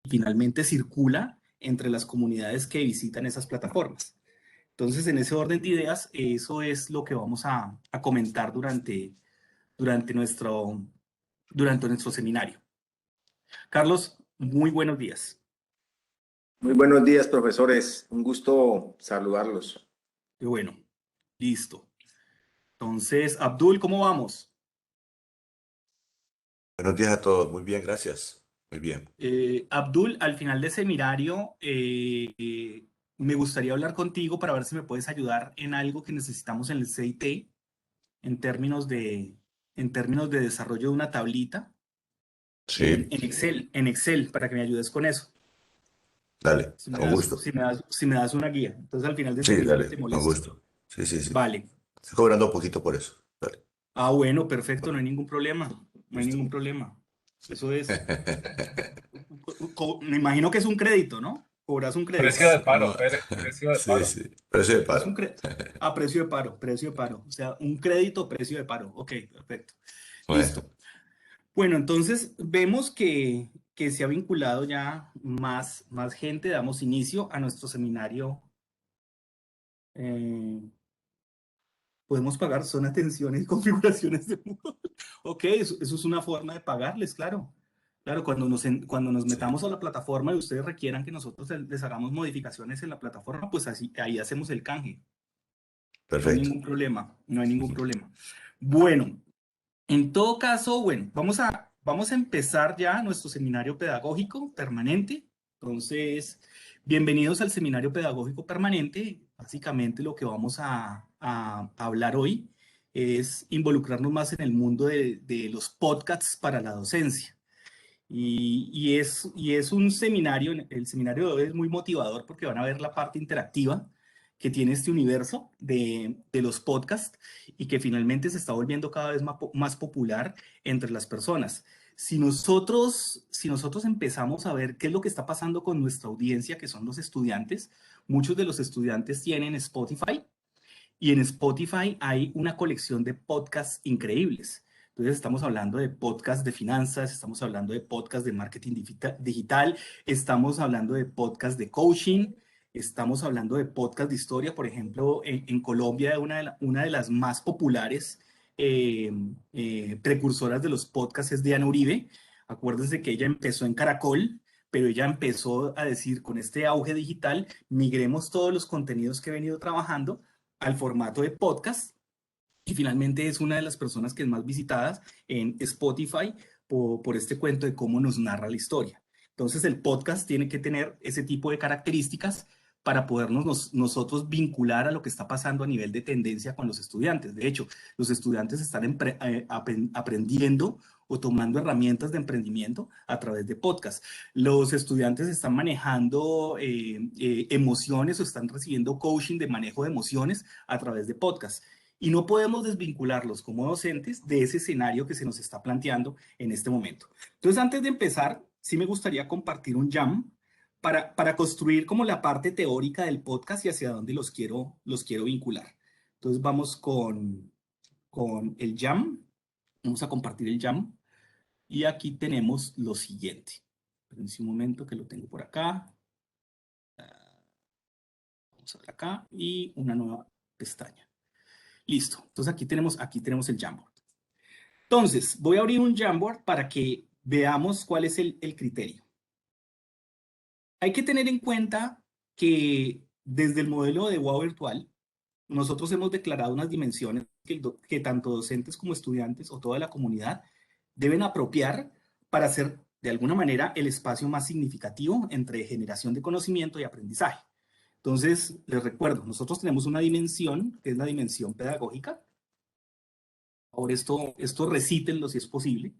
finalmente circula entre las comunidades que visitan esas plataformas. Entonces, en ese orden de ideas, eso es lo que vamos a comentar durante nuestro seminario. Carlos, muy buenos días. Muy buenos días, profesores. Un gusto saludarlos. Qué bueno, listo. Entonces, Abdul, ¿cómo vamos? Buenos días a todos. Muy bien, gracias. Muy bien. Abdul, al final de seminario, me gustaría hablar contigo para ver si me puedes ayudar en algo que necesitamos en el CIT en términos de desarrollo de una tablita Sí, en Excel, para que me ayudes con eso. dale, Si me con das, gusto. si me das una guía. Entonces, al final del Sí, seminario te dale, con molesto. gusto. Sí, sí, sí. Vale. Estoy cobrando un poquito por eso. Dale. Ah, bueno, perfecto, no hay ningún problema. No hay Listo. ningún problema. Eso es. Me imagino que es un crédito, ¿no? Cobras un crédito. Precio de paro, No, precio de sí, paro. sí. Precio de Es un paro. crédito. A precio de paro, precio de paro. O sea, un crédito, precio de paro. Ok, perfecto. Bueno, Listo. Bueno, entonces vemos que se ha vinculado ya más gente. Damos inicio a nuestro seminario. Podemos pagar son atenciones y configuraciones de Moodle. Ok, eso es una forma de pagarles, claro. Claro, cuando nos sí, metamos a la plataforma y ustedes requieran que nosotros les hagamos modificaciones en la plataforma, pues ahí hacemos el canje. No hay perfecto. ningún problema, no hay ningún problema. Bueno, en todo caso, bueno, vamos a empezar ya nuestro seminario pedagógico permanente. Entonces, bienvenidos al seminario pedagógico permanente. Básicamente lo que vamos a hablar hoy es involucrarnos más en el mundo de los podcasts para la docencia. Y es un seminario, el seminario de hoy es muy motivador porque van a ver la parte interactiva que tiene este universo de los podcasts y que finalmente se está volviendo cada vez más popular entre las personas. Si nosotros empezamos a ver qué es lo que está pasando con nuestra audiencia, que son los estudiantes, muchos de los estudiantes tienen Spotify y en Spotify hay una colección de podcasts increíbles. Entonces estamos hablando de podcasts de finanzas, estamos hablando de podcasts de marketing digital, estamos hablando de podcasts de coaching, estamos hablando de podcasts de historia. Por ejemplo, en Colombia una de las más populares eh, precursoras de los podcasts es Diana Uribe. Acuérdense que ella empezó en Caracol, pero ella empezó a decir, con este auge digital, migremos todos los contenidos que he venido trabajando al formato de podcast y finalmente es una de las personas que es más visitadas en Spotify por este cuento de cómo nos narra la historia. Entonces el podcast tiene que tener ese tipo de características para podernos nosotros vincular a lo que está pasando a nivel de tendencia con los estudiantes. De hecho, los estudiantes están aprendiendo o tomando herramientas de emprendimiento a través de podcast. Los estudiantes están manejando emociones o están recibiendo coaching de manejo de emociones a través de podcast. Y no podemos desvincularlos como docentes de ese escenario que se nos está planteando en este momento. Entonces, antes de empezar, sí me gustaría compartir un jam para construir como la parte teórica del podcast y hacia dónde los quiero vincular. Entonces, vamos con el jam. Vamos a compartir el jam. Y aquí tenemos lo siguiente. Espérense un momento que lo tengo por acá. Vamos a ver acá y una nueva pestaña. Listo. Entonces aquí tenemos el Jamboard. Entonces, voy a abrir un Jamboard para que veamos cuál es el criterio. Hay que tener en cuenta que desde el modelo de UA virtual, nosotros hemos declarado unas dimensiones que tanto docentes como estudiantes o toda la comunidad deben apropiar para hacer de alguna manera el espacio más significativo entre generación de conocimiento y aprendizaje. Entonces, les recuerdo, nosotros tenemos una dimensión que es la dimensión pedagógica. Ahora esto recítenlo si es posible,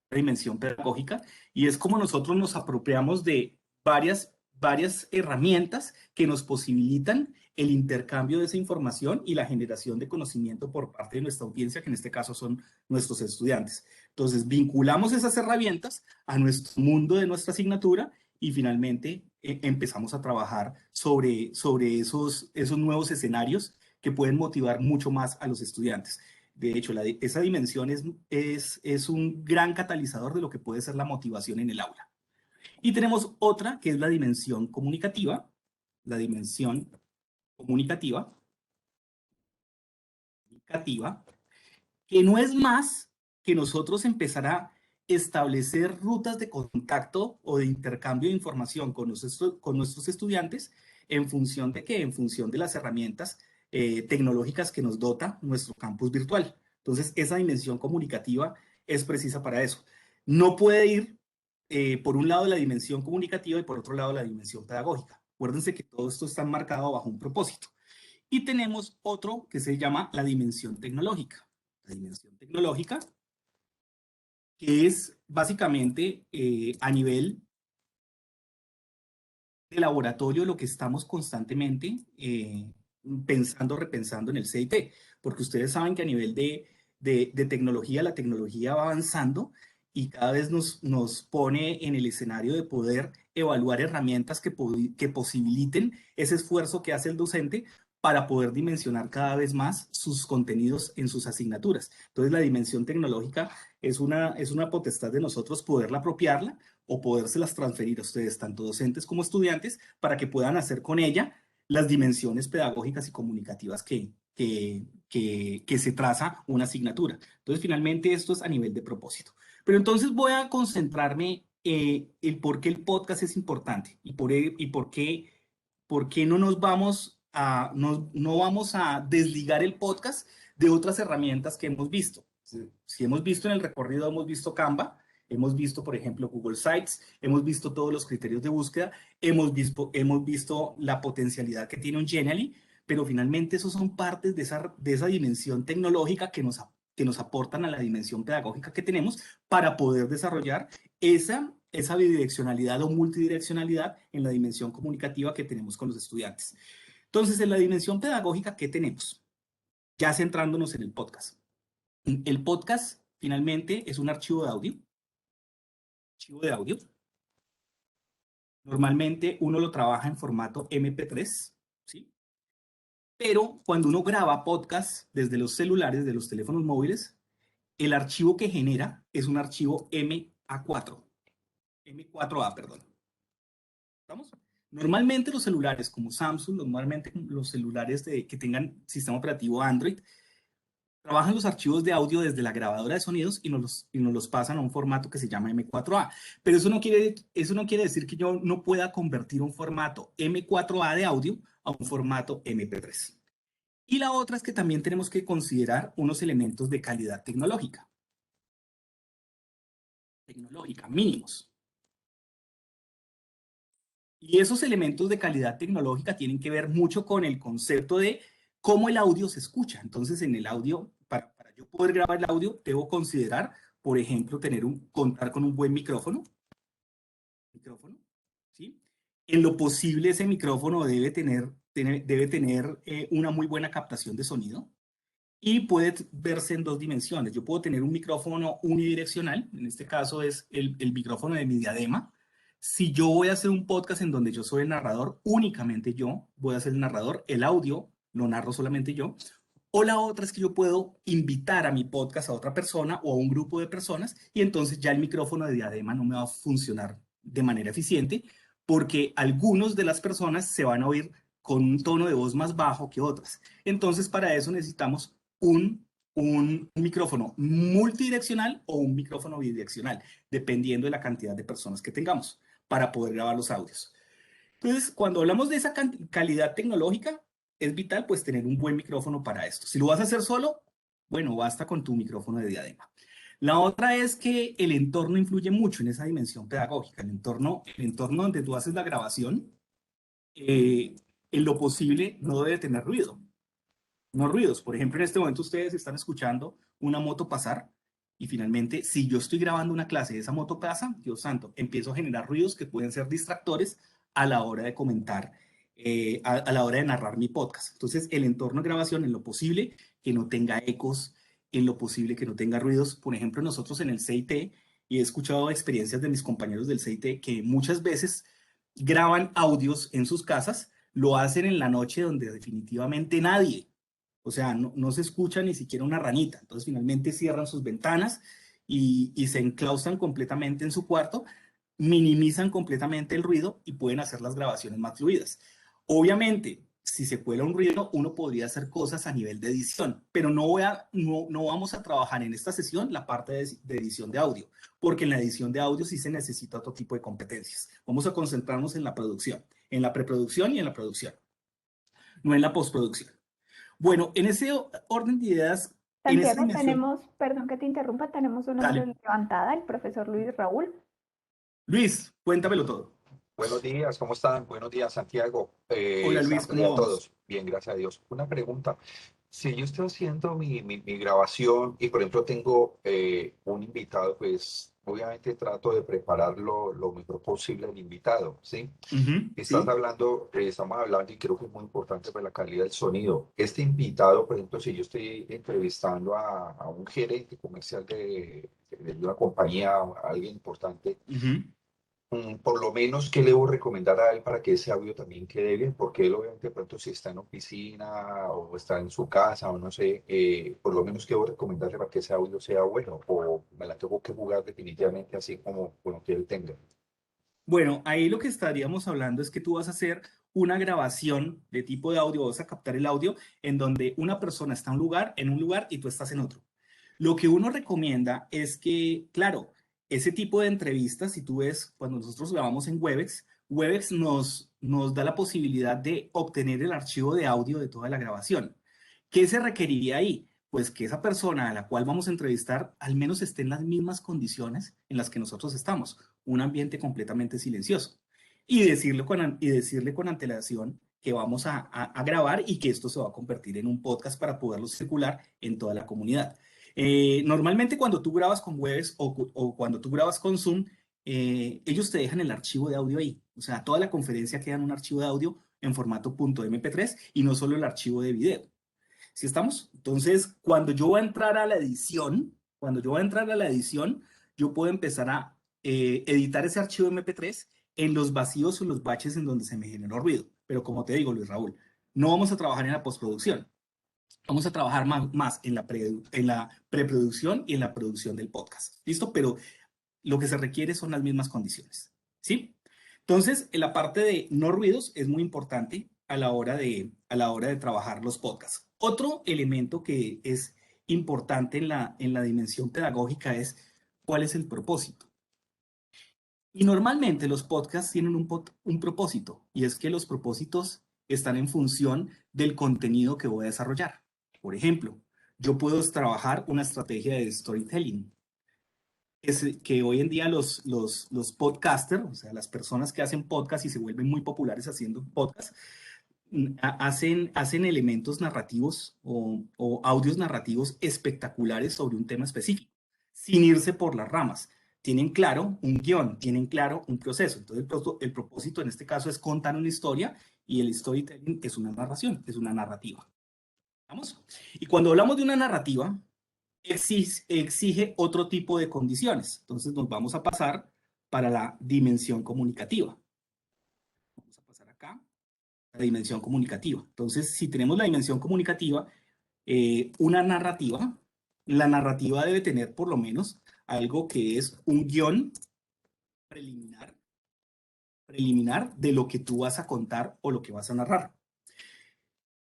la dimensión pedagógica, y es como nosotros nos apropiamos de varias herramientas que nos posibilitan el intercambio de esa información y la generación de conocimiento por parte de nuestra audiencia, que en este caso son nuestros estudiantes. Entonces, vinculamos esas herramientas a nuestro mundo de nuestra asignatura y finalmente empezamos a trabajar sobre esos nuevos escenarios que pueden motivar mucho más a los estudiantes. De hecho, esa dimensión es un gran catalizador de lo que puede ser la motivación en el aula. Y tenemos otra que es la dimensión comunicativa, la dimensión comunicativa, que no es más que nosotros empezar a establecer rutas de contacto o de intercambio de información con nuestros estudiantes en función de qué, en función de las herramientas tecnológicas que nos dota nuestro campus virtual. Entonces, esa dimensión comunicativa es precisa para eso. No puede ir por un lado la dimensión comunicativa y por otro lado la dimensión pedagógica. Acuérdense que todo esto está marcado bajo un propósito. Y tenemos otro que se llama la dimensión tecnológica. La dimensión tecnológica, que es básicamente a nivel de laboratorio lo que estamos constantemente pensando, repensando en el CIT, porque ustedes saben que a nivel de tecnología, la tecnología va avanzando y cada vez nos pone en el escenario de poder evaluar herramientas que posibiliten ese esfuerzo que hace el docente para poder dimensionar cada vez más sus contenidos en sus asignaturas. Entonces, la dimensión tecnológica es una potestad de nosotros poderla apropiarla o podérselas transferir a ustedes, tanto docentes como estudiantes, para que puedan hacer con ella las dimensiones pedagógicas y comunicativas que se traza una asignatura. Entonces, finalmente, esto es a nivel de propósito. Pero entonces voy a concentrarme en por qué el podcast es importante y por qué no vamos a desligar el podcast de otras herramientas que hemos visto. Si hemos visto en el recorrido, hemos visto Canva, hemos visto, por ejemplo, Google Sites, hemos visto todos los criterios de búsqueda, hemos visto la potencialidad que tiene un Genially, pero finalmente esos son partes de esa dimensión tecnológica que nos aportan a la dimensión pedagógica que tenemos para poder desarrollar esa bidireccionalidad o multidireccionalidad en la dimensión comunicativa que tenemos con los estudiantes. Entonces, en la dimensión pedagógica, ¿qué tenemos? Ya centrándonos en el podcast. El podcast, finalmente, es un archivo de audio. Normalmente uno lo trabaja en formato MP3, ¿sí? Pero cuando uno graba podcast desde los celulares, de los teléfonos móviles, el archivo que genera es un archivo M4A, perdón. ¿Estamos? Normalmente los celulares como Samsung, normalmente los celulares que tengan sistema operativo Android, trabajan los archivos de audio desde la grabadora de sonidos y nos los pasan a un formato que se llama M4A. Pero eso no quiere decir que yo no pueda convertir un formato M4A de audio a un formato MP3. Y la otra es que también tenemos que considerar unos elementos de calidad tecnológica. Mínimos. Y esos elementos de calidad tecnológica tienen que ver mucho con el concepto de cómo el audio se escucha. Entonces, en el audio, para yo poder grabar el audio, debo considerar, por ejemplo, contar con un buen micrófono, ¿sí? En lo posible, ese micrófono debe tener una muy buena captación de sonido y puede verse en dos dimensiones. Yo puedo tener un micrófono unidireccional, en este caso es el micrófono de mi diadema. Si yo voy a hacer un podcast en donde yo soy el narrador, únicamente yo voy a ser el narrador, el audio lo narro solamente yo. O la otra es que yo puedo invitar a mi podcast a otra persona o a un grupo de personas y entonces ya el micrófono de diadema no me va a funcionar de manera eficiente porque algunos de las personas se van a oír con un tono de voz más bajo que otras. Entonces, para eso necesitamos un micrófono multidireccional o un micrófono bidireccional, dependiendo de la cantidad de personas que tengamos para poder grabar los audios. Entonces, cuando hablamos de esa calidad tecnológica, es vital pues tener un buen micrófono para esto. Si lo vas a hacer solo, bueno, basta con tu micrófono de diadema. La otra es que el entorno influye mucho en esa dimensión pedagógica. El entorno donde tú haces la grabación, en lo posible, no debe tener ruido. No ruidos. Por ejemplo, en este momento ustedes están escuchando una moto pasar y finalmente, si yo estoy grabando una clase de esa moto pasa, Dios santo, empiezo a generar ruidos que pueden ser distractores a la hora de comentar, a la hora de narrar mi podcast. Entonces, el entorno de grabación, en lo posible, que no tenga ecos, en lo posible que no tenga ruidos. Por ejemplo, nosotros en el CIT, y he escuchado experiencias de mis compañeros del CIT, que muchas veces graban audios en sus casas, lo hacen en la noche donde definitivamente nadie, o sea, no se escucha ni siquiera una ranita. Entonces, finalmente cierran sus ventanas y se enclaustran completamente en su cuarto minimizan completamente el ruido y pueden hacer las grabaciones más fluidas. Obviamente, si se cuela un ruido, uno podría hacer cosas a nivel de edición, pero no vamos a trabajar en esta sesión la parte de edición de audio, porque en la edición de audio sí se necesita otro tipo de competencias. Vamos a concentrarnos en la producción, en la preproducción y en la producción, no en la postproducción. Bueno, en ese orden de ideas, en esa Santiago, dimensión, perdón que te interrumpa, tenemos una mano dale. levantada, el profesor Luis Raúl. Luis, cuéntamelo todo. Buenos días, ¿cómo están? Buenos días, Santiago. Hola Luis, Sandra y ¿cómo a vamos? todos. Bien, gracias a Dios. Una pregunta. Si yo estoy haciendo mi grabación y, por ejemplo, tengo un invitado, pues obviamente trato de prepararlo lo mejor posible al invitado, ¿sí? Sí. Estamos hablando y creo que es muy importante para la calidad del sonido. Este invitado, por ejemplo, si yo estoy entrevistando a un gerente comercial de una compañía, a alguien importante, por lo menos, ¿qué le debo recomendar a él para que ese audio también quede bien? Porque él obviamente de pronto si está en oficina o está en su casa o no sé, por lo menos ¿qué debo recomendarle para que ese audio sea bueno? O me la tengo que jugar definitivamente así como con lo que él tenga. Bueno, ahí lo que estaríamos hablando es que tú vas a hacer una grabación de tipo de audio, vas a captar el audio en donde una persona está en un lugar y tú estás en otro. Lo que uno recomienda es que, claro, ese tipo de entrevistas, si tú ves, cuando nosotros grabamos en Webex, Webex nos da la posibilidad de obtener el archivo de audio de toda la grabación. ¿Qué se requeriría ahí? Pues que esa persona a la cual vamos a entrevistar al menos esté en las mismas condiciones en las que nosotros estamos, un ambiente completamente silencioso. Y decirle con antelación que vamos a grabar y que esto se va a convertir en un podcast para poderlo circular en toda la comunidad. Normalmente cuando tú grabas con Webex o cuando tú grabas con Zoom, ellos te dejan el archivo de audio ahí. O sea, toda la conferencia queda en un archivo de audio en formato .mp3 y no solo el archivo de video. ¿Sí estamos? Entonces, cuando yo voy a entrar a la edición, yo puedo empezar a editar ese archivo MP3 en los vacíos o los baches en donde se me generó ruido. Pero como te digo, Luis Raúl, no vamos a trabajar en la postproducción. Vamos a trabajar más en la preproducción y en la producción del podcast. ¿Listo? Pero lo que se requiere son las mismas condiciones. ¿Sí? Entonces, en la parte de no ruidos es muy importante a la hora de trabajar los podcasts. Otro elemento que es importante en la dimensión pedagógica es cuál es el propósito. Y normalmente los podcasts tienen un propósito, y es que los propósitos están en función del contenido que voy a desarrollar. Por ejemplo, yo puedo trabajar una estrategia de storytelling. Es que hoy en día los podcasters, o sea, las personas que hacen podcast y se vuelven muy populares haciendo podcast, hacen elementos narrativos o audios narrativos espectaculares sobre un tema específico, sin irse por las ramas. Tienen claro un guión, tienen claro un proceso. Entonces, el propósito en este caso es contar una historia y el storytelling es una narración, es una narrativa. ¿Vamos? Y cuando hablamos de una narrativa, exige otro tipo de condiciones. Entonces, nos vamos a pasar para la dimensión comunicativa. Vamos a pasar acá la dimensión comunicativa. Entonces, si tenemos la dimensión comunicativa, la narrativa debe tener por lo menos algo que es un guión preliminar de lo que tú vas a contar o lo que vas a narrar.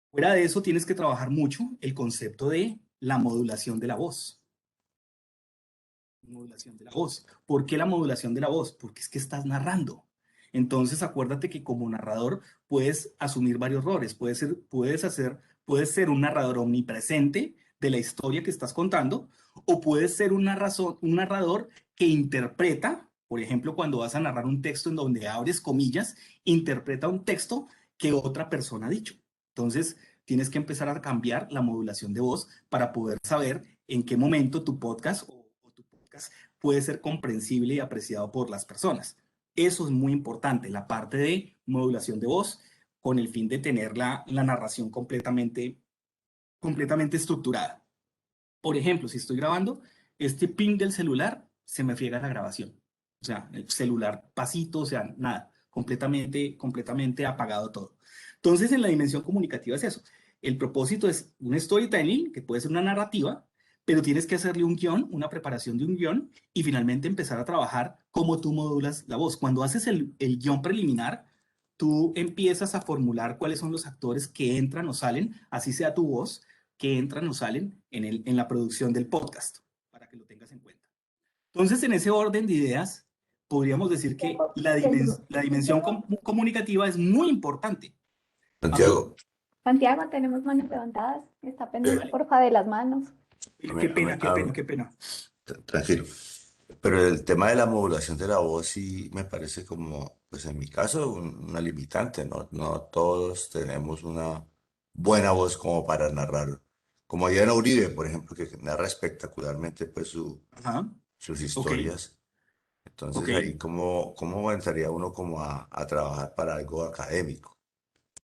Fuera de eso, tienes que trabajar mucho el concepto de la modulación de la voz. Modulación de la voz. ¿Por qué la modulación de la voz? Porque es que estás narrando. Entonces, acuérdate que como narrador puedes asumir varios roles. Puedes ser un narrador omnipresente de la historia que estás contando, o puedes ser un narrador que interpreta, por ejemplo, cuando vas a narrar un texto en donde abres comillas, interpreta un texto que otra persona ha dicho. Entonces, tienes que empezar a cambiar la modulación de voz para poder saber en qué momento tu podcast puede ser comprensible y apreciado por las personas. Eso es muy importante, la parte de modulación de voz con el fin de tener la narración completamente estructurada. Por ejemplo, si estoy grabando, este ping del celular se me friega la grabación. O sea, el celular pasito, o sea, nada, completamente apagado todo. Entonces, en la dimensión comunicativa es eso. El propósito es un storytelling, que puede ser una narrativa, pero tienes que hacerle un guión, una preparación de un guión, y finalmente empezar a trabajar cómo tú modulas la voz. Cuando haces el guión preliminar, tú empiezas a formular cuáles son los actores que entran o salen, así sea tu voz, que entran o salen en la producción del podcast, para que lo tengas en cuenta. Entonces, en ese orden de ideas, podríamos decir que la dimensión comunicativa es muy importante. Santiago, Santiago, tenemos manos levantadas. Está pendiente, eh, porfa, de las manos. Qué pena, qué pena, qué pena. tranquilo. Pero el tema de la modulación de la voz sí me parece como, pues en mi caso, una limitante, ¿no? No todos tenemos una buena voz como para narrar. Como Diana Uribe, por ejemplo, que narra espectacularmente pues Ajá, sus ok, historias. ok. Entonces ahí cómo entraría uno como a trabajar para algo académico.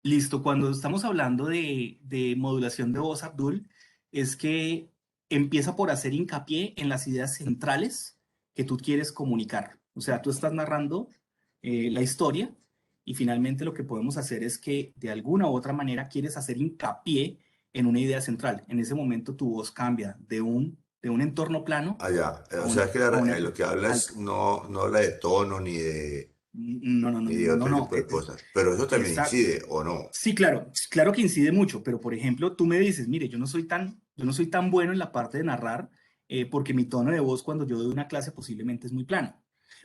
Listo, cuando estamos hablando de modulación de voz, Abdul, es que empieza por hacer hincapié en las ideas centrales que tú quieres comunicar. O sea, tú estás narrando la historia y finalmente lo que podemos hacer es que de alguna u otra manera quieres hacer hincapié en una idea central. En ese momento tu voz cambia de un entorno plano Ah, ya. a O sea que una lo que habla alta. es no habla de tono No, no, no, ni de no, no, otro no. tipo de cosas. Pero eso también Exacto. incide, ¿o no? Sí, claro, claro que incide mucho, pero por ejemplo, tú me dices, mire, yo no soy tan bueno en la parte de narrar, porque mi tono de voz cuando yo doy una clase posiblemente es muy plano.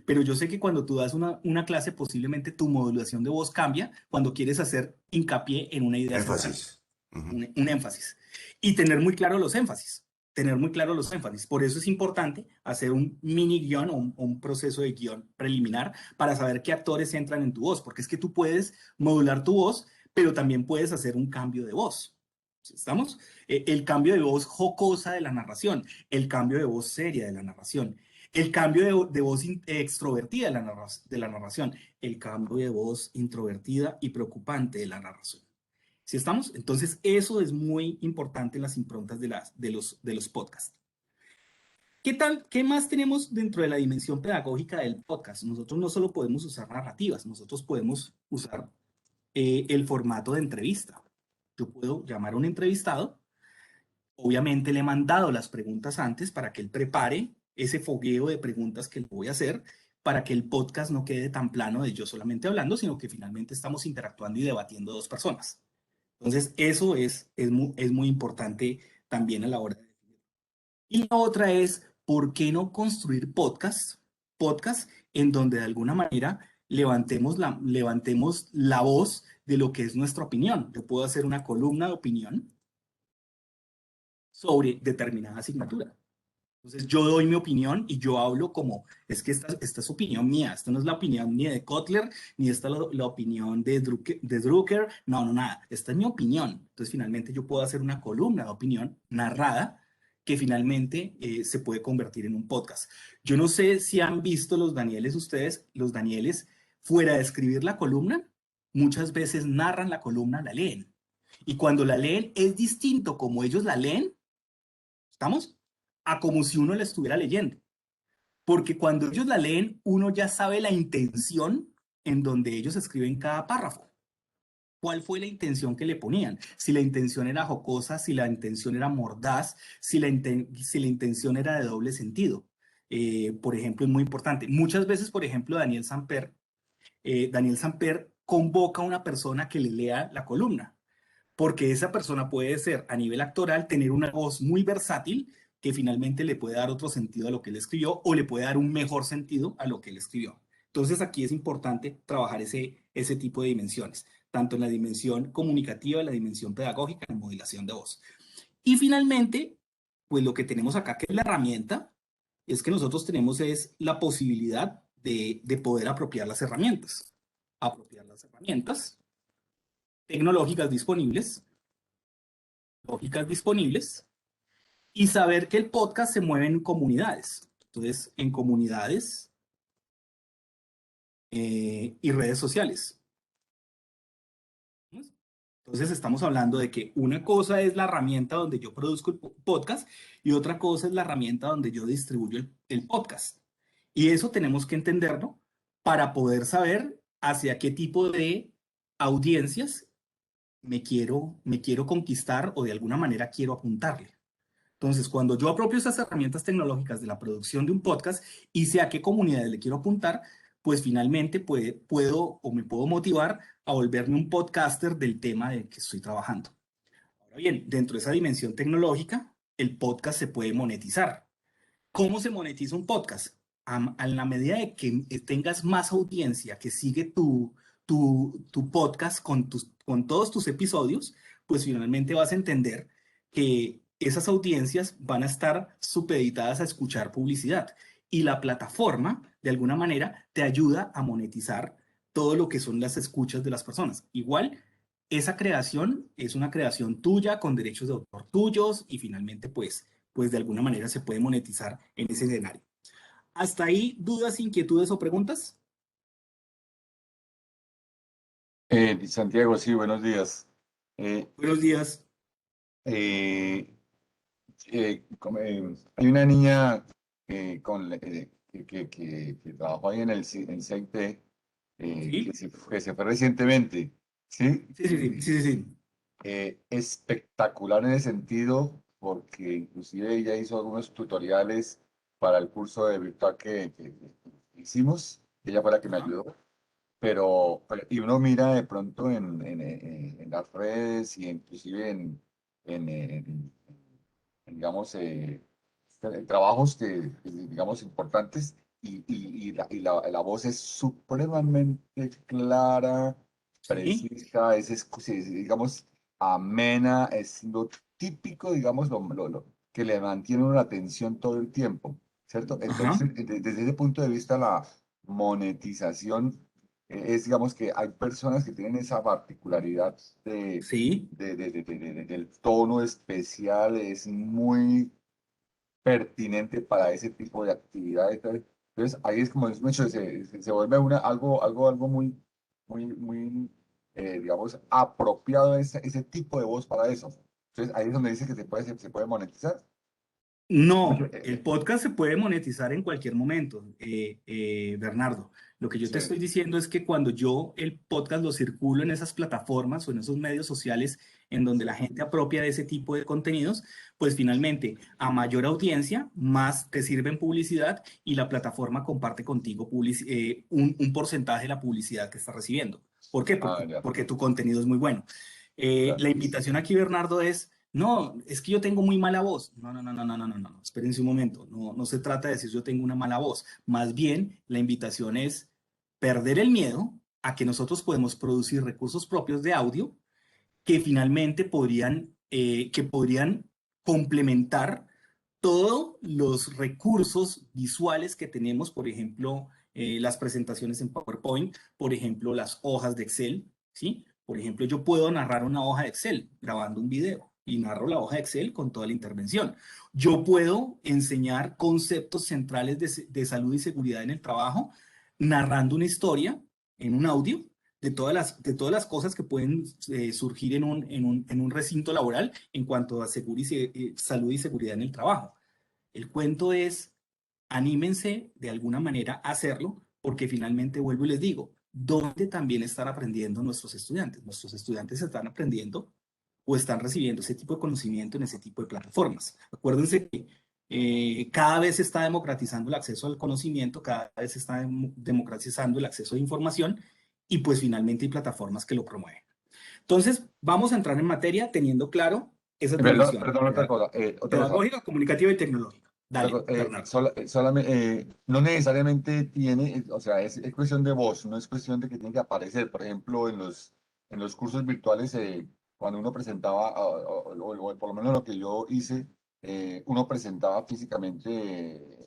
Pero yo sé que cuando tú das una clase, posiblemente tu modulación de voz cambia cuando quieres hacer hincapié en una idea central, Énfasis. Ujú. un énfasis. Y tener muy claro los énfasis, tener muy claro los énfasis. Por eso es importante hacer un mini guión o un proceso de guión preliminar para saber qué actores entran en tu voz, porque es que tú puedes modular tu voz, pero también puedes hacer un cambio de voz. ¿Estamos? El cambio de voz jocosa de la narración, el cambio de voz seria de la narración, el cambio de voz extrovertida de la narración, el cambio de voz introvertida y preocupante de la narración. ¿Sí estamos? Entonces, eso es muy importante en las improntas de los podcasts. ¿Qué tal? ¿Qué más tenemos dentro de la dimensión pedagógica del podcast? Nosotros no solo podemos usar narrativas, nosotros podemos usar el formato de entrevista. Yo puedo llamar a un entrevistado, obviamente le he mandado las preguntas antes para que él prepare ese fogueo de preguntas que le voy a hacer para que el podcast no quede tan plano de yo solamente hablando, sino que finalmente estamos interactuando y debatiendo dos personas. Entonces, eso es muy importante también a la hora de definir. Y la otra es, ¿por qué no construir podcasts? Podcasts en donde de alguna manera levantemos la voz de lo que es nuestra opinión. Yo puedo hacer una columna de opinión sobre determinada asignatura. Entonces yo doy mi opinión y yo hablo como, es que esta es opinión mía, esta no es la opinión ni de Kotler, ni esta es la opinión de Drucker, no, no, nada, esta es mi opinión. Entonces finalmente yo puedo hacer una columna de opinión narrada que finalmente se puede convertir en un podcast. Yo no sé si han visto los Danieles ustedes, los Danieles, fuera de escribir la columna, muchas veces narran la columna, la leen. Y cuando la leen es distinto como ellos la leen, ¿estamos? A como si uno la estuviera leyendo. Porque cuando ellos la leen, uno ya sabe la intención en donde ellos escriben cada párrafo. ¿Cuál fue la intención que le ponían? Si la intención era jocosa, si la intención era mordaz, si la intención era de doble sentido. Por ejemplo, es muy importante. Muchas veces, por ejemplo, Daniel Samper convoca a una persona que le lea la columna, porque esa persona puede ser a nivel actoral, tener una voz muy versátil que finalmente le puede dar otro sentido a lo que él escribió o le puede dar un mejor sentido a lo que él escribió. Entonces aquí es importante trabajar ese tipo de dimensiones, tanto en la dimensión comunicativa, en la dimensión pedagógica, en la modulación de voz. Y finalmente, pues lo que tenemos acá, que es la herramienta, es que nosotros tenemos es la posibilidad de poder apropiar las herramientas tecnológicas disponibles y saber que el podcast se mueve en comunidades. Entonces, en comunidades y redes sociales. Entonces, estamos hablando de que una cosa es la herramienta donde yo produzco el podcast y otra cosa es la herramienta donde yo distribuyo el podcast. Y eso tenemos que entenderlo para poder saber hacia qué tipo de audiencias me quiero conquistar o de alguna manera quiero apuntarle. Entonces, cuando yo apropio esas herramientas tecnológicas de la producción de un podcast y sé a qué comunidades le quiero apuntar, pues finalmente puedo o me puedo motivar a volverme un podcaster del tema del que estoy trabajando. Ahora bien, dentro de esa dimensión tecnológica, el podcast se puede monetizar. ¿Cómo se monetiza un podcast? A la medida de que tengas más audiencia que sigue tu podcast con todos tus episodios, pues finalmente vas a entender que esas audiencias van a estar supeditadas a escuchar publicidad y la plataforma, de alguna manera, te ayuda a monetizar todo lo que son las escuchas de las personas. Igual, esa creación es una creación tuya con derechos de autor tuyos y finalmente, pues de alguna manera se puede monetizar en ese escenario. ¿Hasta ahí dudas, inquietudes o preguntas? Santiago, sí, buenos días. Eh, Buenos días. eh, Hay una niña que trabajó ahí en en CIT, ¿Sí? que se fue recientemente, ¿sí? Sí, sí, sí, sí, sí, sí. Espectacular en ese sentido, porque inclusive ella hizo algunos tutoriales para el curso de virtual que hicimos. Ella fue la que me Ajá. ayudó. Y uno mira de pronto en las redes y inclusive en, en- digamos, trabajos digamos, importantes la voz es supremamente clara, Sí. precisa, sí, digamos, amena, es lo típico, digamos, que le mantiene una atención todo el tiempo, ¿cierto? Ajá. Entonces, desde ese punto de vista, la monetización digamos que hay personas que tienen esa particularidad Sí. del tono especial, es muy pertinente para ese tipo de actividades. Entonces, ahí es como es mucho, se vuelve algo muy, digamos, apropiado ese tipo de voz para eso. Entonces, ahí es donde dice que se puede monetizar. No, el podcast se puede monetizar en cualquier momento, Bernardo. Lo que yo te Sí. estoy diciendo es que cuando yo el podcast lo circulo en esas plataformas o en esos medios sociales en donde la gente apropia de ese tipo de contenidos, pues finalmente a mayor audiencia, más te sirven publicidad y la plataforma comparte contigo un porcentaje de la publicidad que está recibiendo. ¿Por qué? Ah, ya, Porque tu contenido es muy bueno. La gracias. invitación aquí, Bernardo, es no, es que yo tengo muy mala voz. No, no, no, no, no, no, no, no. Espérense un momento. No, no se trata de decir yo tengo una mala voz. Más bien, la invitación es perder el miedo a que nosotros podemos producir recursos propios de audio que finalmente podrían complementar todos los recursos visuales que tenemos, por ejemplo, las presentaciones en PowerPoint, por ejemplo, las hojas de Excel, ¿sí? Por ejemplo, yo puedo narrar una hoja de Excel grabando un video y narro la hoja de Excel con toda la intervención. Yo puedo enseñar conceptos centrales de salud y seguridad en el trabajo narrando una historia en un audio de todas las cosas que pueden surgir en un recinto laboral en cuanto a salud y seguridad en el trabajo. El cuento es, anímense de alguna manera a hacerlo, porque finalmente vuelvo y les digo, ¿dónde también están aprendiendo nuestros estudiantes? Nuestros estudiantes están aprendiendo o están recibiendo ese tipo de conocimiento en ese tipo de plataformas. Acuérdense que cada vez se está democratizando el acceso al conocimiento, cada vez se está democratizando el acceso a información y pues finalmente hay plataformas que lo promueven. Entonces, vamos a entrar en materia teniendo claro esa es mi visión, Perdón, otra cosa. pedagógica, comunicativa y tecnológica. Dale, Bernardo. No necesariamente tiene, o sea, es cuestión de voz, no es cuestión de que tiene que aparecer. Por ejemplo, en los cursos virtuales, cuando uno presentaba, o por lo menos lo que yo hice, uno presentaba físicamente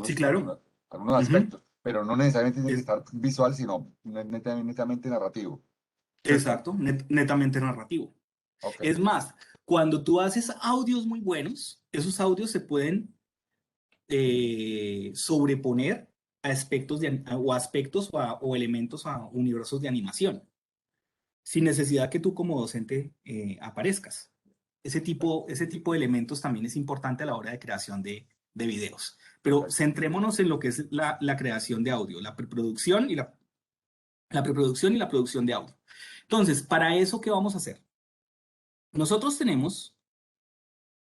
Sí, claro. algunos Ujú. aspectos, pero no necesariamente tiene que Es, estar visual, sino netamente narrativo, ¿cierto? exacto, netamente narrativo. Ok. Es más, cuando tú haces audios muy buenos, esos audios se pueden sobreponer a aspectos o elementos a universos de animación, sin necesidad que tú como docente aparezcas. Ese tipo de elementos también es importante a la hora de creación de videos. Pero Perfecto. centrémonos en lo que es la creación de audio, la preproducción y la producción de audio. Entonces, para eso, ¿qué vamos a hacer? Nosotros tenemos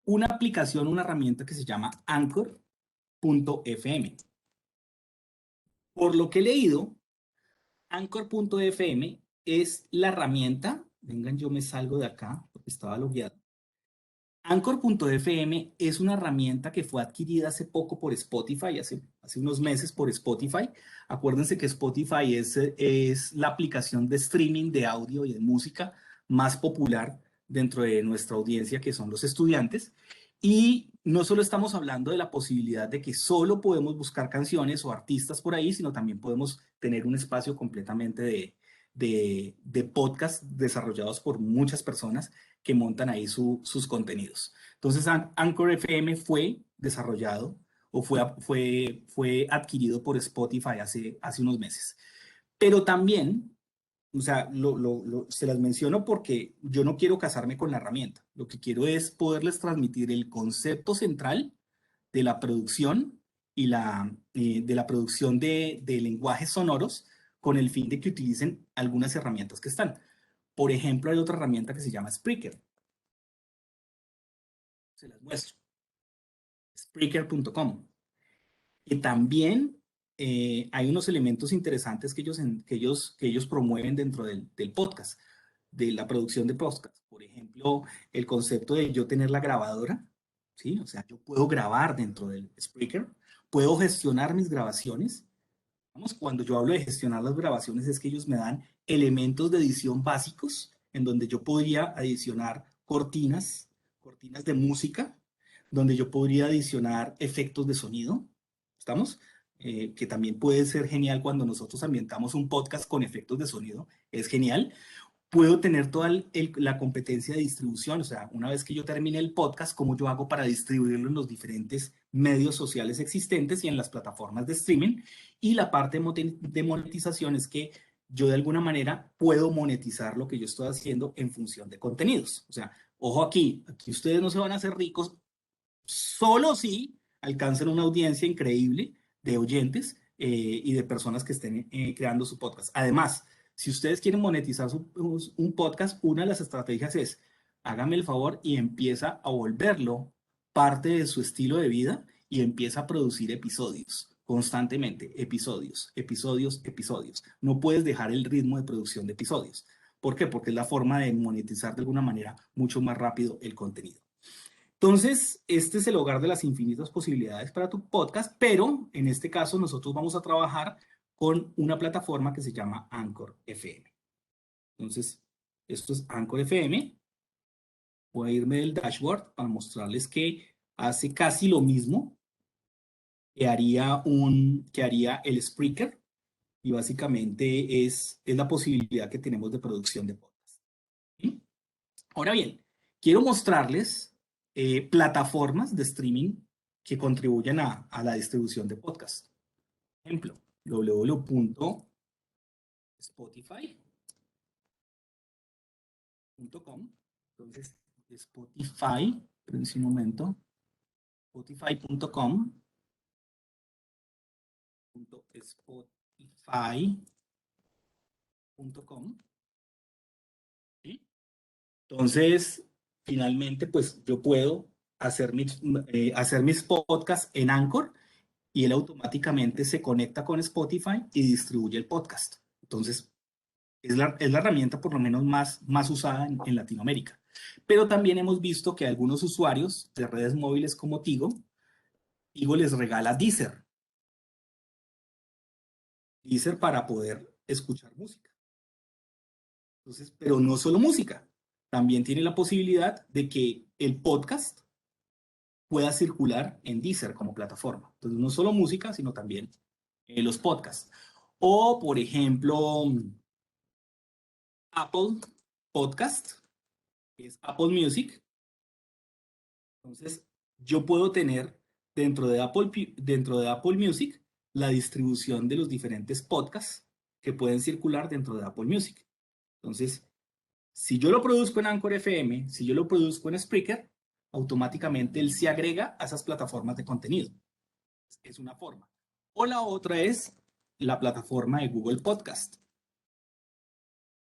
una aplicación, una herramienta que se llama Anchor.fm. Por lo que he leído, Anchor.fm es la herramienta, vengan, yo me salgo de acá porque estaba logueado. Anchor.fm es una herramienta que fue adquirida hace poco por Spotify, hace unos meses por Spotify. Acuérdense que Spotify es la aplicación de streaming de audio y de música más popular dentro de nuestra audiencia, que son los estudiantes. Y no solo estamos hablando de la posibilidad de que solo podemos buscar canciones o artistas por ahí, sino también podemos tener un espacio completamente de podcast desarrollados por muchas personas que montan ahí sus contenidos. Entonces, Anchor FM fue desarrollado o fue adquirido por Spotify hace unos meses. Pero también, o sea, se las menciono porque yo no quiero casarme con la herramienta. Lo que quiero es poderles transmitir el concepto central de la producción de la producción de lenguajes sonoros con el fin de que utilicen algunas herramientas que están. Por ejemplo, hay otra herramienta que se llama Spreaker. Se las muestro. Spreaker.com. Y también hay unos elementos interesantes que ellos promueven dentro del podcast, de la producción de podcast. Por ejemplo, el concepto de yo tener la grabadora, ¿sí? O sea, yo puedo grabar dentro del Spreaker, puedo gestionar mis grabaciones. Vamos, cuando yo hablo de gestionar las grabaciones es que ellos me dan elementos de edición básicos en donde yo podría adicionar cortinas de música, donde yo podría adicionar efectos de sonido, ¿estamos? Que también puede ser genial cuando nosotros ambientamos un podcast con efectos de sonido, es genial. Puedo tener toda la competencia de distribución, o sea, una vez que yo termine el podcast, cómo yo hago para distribuirlo en los diferentes medios sociales existentes y en las plataformas de streaming. Y la parte de monetización es que yo de alguna manera puedo monetizar lo que yo estoy haciendo en función de contenidos. O sea, ojo aquí ustedes no se van a hacer ricos, solo si alcanzan una audiencia increíble de oyentes y de personas que estén creando su podcast. Además, si ustedes quieren monetizar un podcast, una de las estrategias es, hágame el favor y empieza a volverlo parte de su estilo de vida y empieza a producir episodios constantemente, episodios. No puedes dejar el ritmo de producción de episodios. ¿Por qué? Porque es la forma de monetizar de alguna manera mucho más rápido el contenido. Entonces, este es el hogar de las infinitas posibilidades para tu podcast, pero en este caso nosotros vamos a trabajar con una plataforma que se llama Anchor FM. Entonces, esto es Anchor FM. Voy a irme del dashboard para mostrarles que hace casi lo mismo que haría el Spreaker y básicamente es la posibilidad que tenemos de producción de podcast. ¿Sí? Ahora bien, quiero mostrarles plataformas de streaming que contribuyen a la distribución de podcast. Por ejemplo, www.spotify.com. Entonces, Spotify, espérense un momento, spotify.com, spotify.com. ¿Sí? Entonces, finalmente, pues yo puedo hacer mis podcasts en Anchor y él automáticamente se conecta con Spotify y distribuye el podcast. Entonces, es la herramienta por lo menos más usada en Latinoamérica. Pero también hemos visto que algunos usuarios de redes móviles como Tigo les regala Deezer para poder escuchar música. Entonces, pero no solo música, también tiene la posibilidad de que el podcast pueda circular en Deezer como plataforma. Entonces, no solo música, sino también los podcasts. O, por ejemplo, Apple Podcast, que es Apple Music. Entonces, yo puedo tener dentro de Apple Music la distribución de los diferentes podcasts que pueden circular dentro de Apple Music. Entonces, si yo lo produzco en Anchor FM, si yo lo produzco en Spreaker, automáticamente él se agrega a esas plataformas de contenido. Es una forma. O la otra es la plataforma de Google Podcast.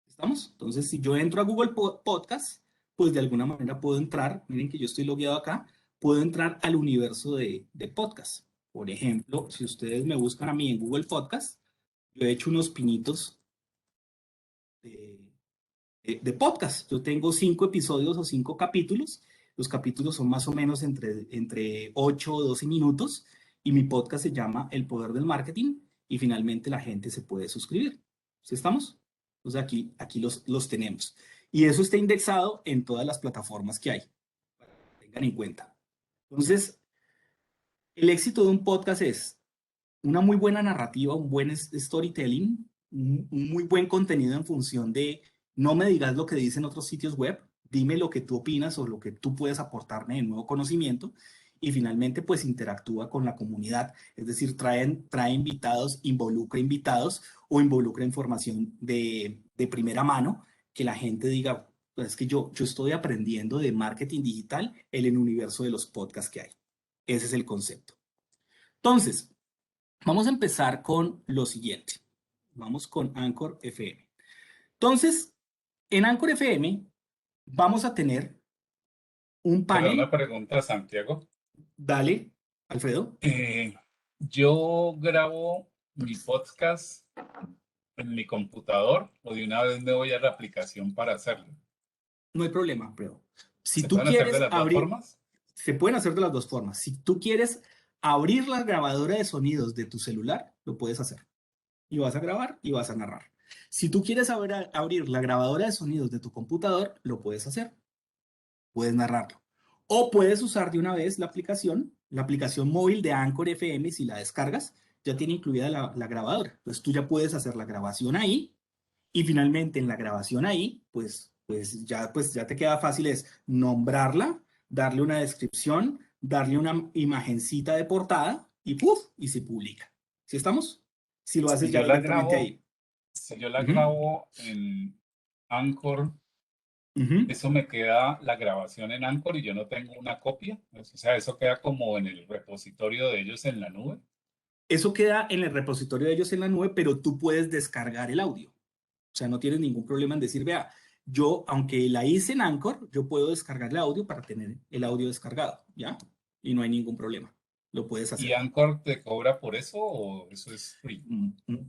¿Estamos? Entonces, si yo entro a Google Podcast, pues de alguna manera puedo entrar, miren que yo estoy logueado acá, puedo entrar al universo de podcast. Por ejemplo, si ustedes me buscan a mí en Google Podcast, yo he hecho unos pinitos de podcast. Yo tengo 5 episodios o 5 capítulos. Los capítulos son más o menos entre 8 o 12 minutos y mi podcast se llama El Poder del Marketing y finalmente la gente se puede suscribir. ¿Sí estamos? Entonces aquí los tenemos. Y eso está indexado en todas las plataformas que hay. Tengan en cuenta. Entonces, el éxito de un podcast es una muy buena narrativa, un buen storytelling, un muy buen contenido en función de no me digas lo que dicen otros sitios web, dime lo que tú opinas o lo que tú puedes aportarme de nuevo conocimiento y finalmente pues interactúa con la comunidad, es decir, trae invitados, involucra invitados o involucra información de primera mano que la gente diga, pues es que yo estoy aprendiendo de marketing digital en el universo de los podcasts que hay. Ese es el concepto. Entonces, vamos a empezar con lo siguiente. Vamos con Anchor FM. Entonces, en Anchor FM vamos a tener un Pero una panel. pregunta, Santiago. Dale, Alfredo. Yo grabo mi podcast en mi computador o de una vez me voy a la aplicación para hacerlo. No hay problema, Alfredo. Si ¿Se tú pueden hacer de quieres las dos abrir, formas? se pueden hacer de las dos formas. Si tú quieres abrir la grabadora de sonidos de tu celular, lo puedes hacer. Y vas a grabar y vas a narrar. Si tú quieres abrir la grabadora de sonidos de tu computador, lo puedes hacer. Puedes narrarlo. O puedes usar de una vez la aplicación móvil de Anchor FM, si la descargas, ya tiene incluida la grabadora. Entonces tú ya puedes hacer la grabación ahí y finalmente en la grabación ahí, pues ya te queda fácil es nombrarla, darle una descripción, darle una imagencita de portada y ¡puf! Y se publica. ¿Sí estamos? Si lo haces Si ya yo la directamente grabo, ahí. si yo la Ujú, grabo en Anchor, ujú. eso me queda la grabación en Anchor y yo no tengo una copia. O sea, eso queda como en el repositorio de ellos en la nube. Eso queda en el repositorio de ellos en la nube, pero tú puedes descargar el audio. O sea, no tienes ningún problema en decir, vea, yo, aunque la hice en Anchor, yo puedo descargar el audio para tener el audio descargado, ¿ya? Y no hay ningún problema. Lo puedes ¿Y hacer. Anchor te cobra por eso o eso es free?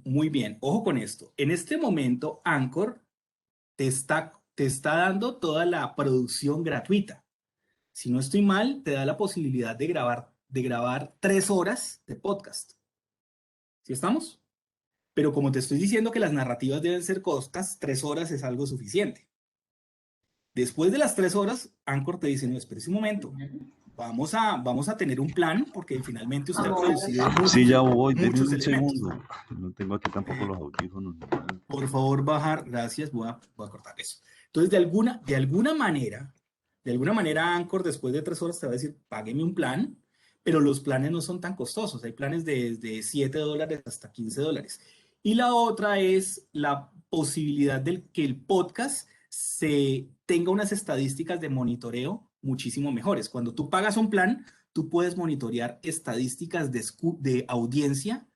Muy bien. Ojo con esto. En este momento, Anchor te está dando toda la producción gratuita. Si no estoy mal, te da la posibilidad de grabar 3 horas de podcast. ¿Sí estamos? Pero como te estoy diciendo que las narrativas deben ser cortas, 3 horas es algo suficiente. Después de las 3 horas, Anchor te dice, no, espérese un momento, vamos a tener un plan porque finalmente usted ha producido Sí, ya voy, denme muchos un elementos. segundo. No tengo aquí tampoco los audífonos. Ni nada. Por favor, bajar, gracias, voy a cortar eso. Entonces, de alguna manera, Anchor después de 3 horas te va a decir, págueme un plan, pero los planes no son tan costosos. Hay planes desde $7 hasta $15. Y la otra es la posibilidad de que el podcast se tenga unas estadísticas de monitoreo muchísimo mejores. Cuando tú pagas un plan, tú puedes monitorear estadísticas de audiencia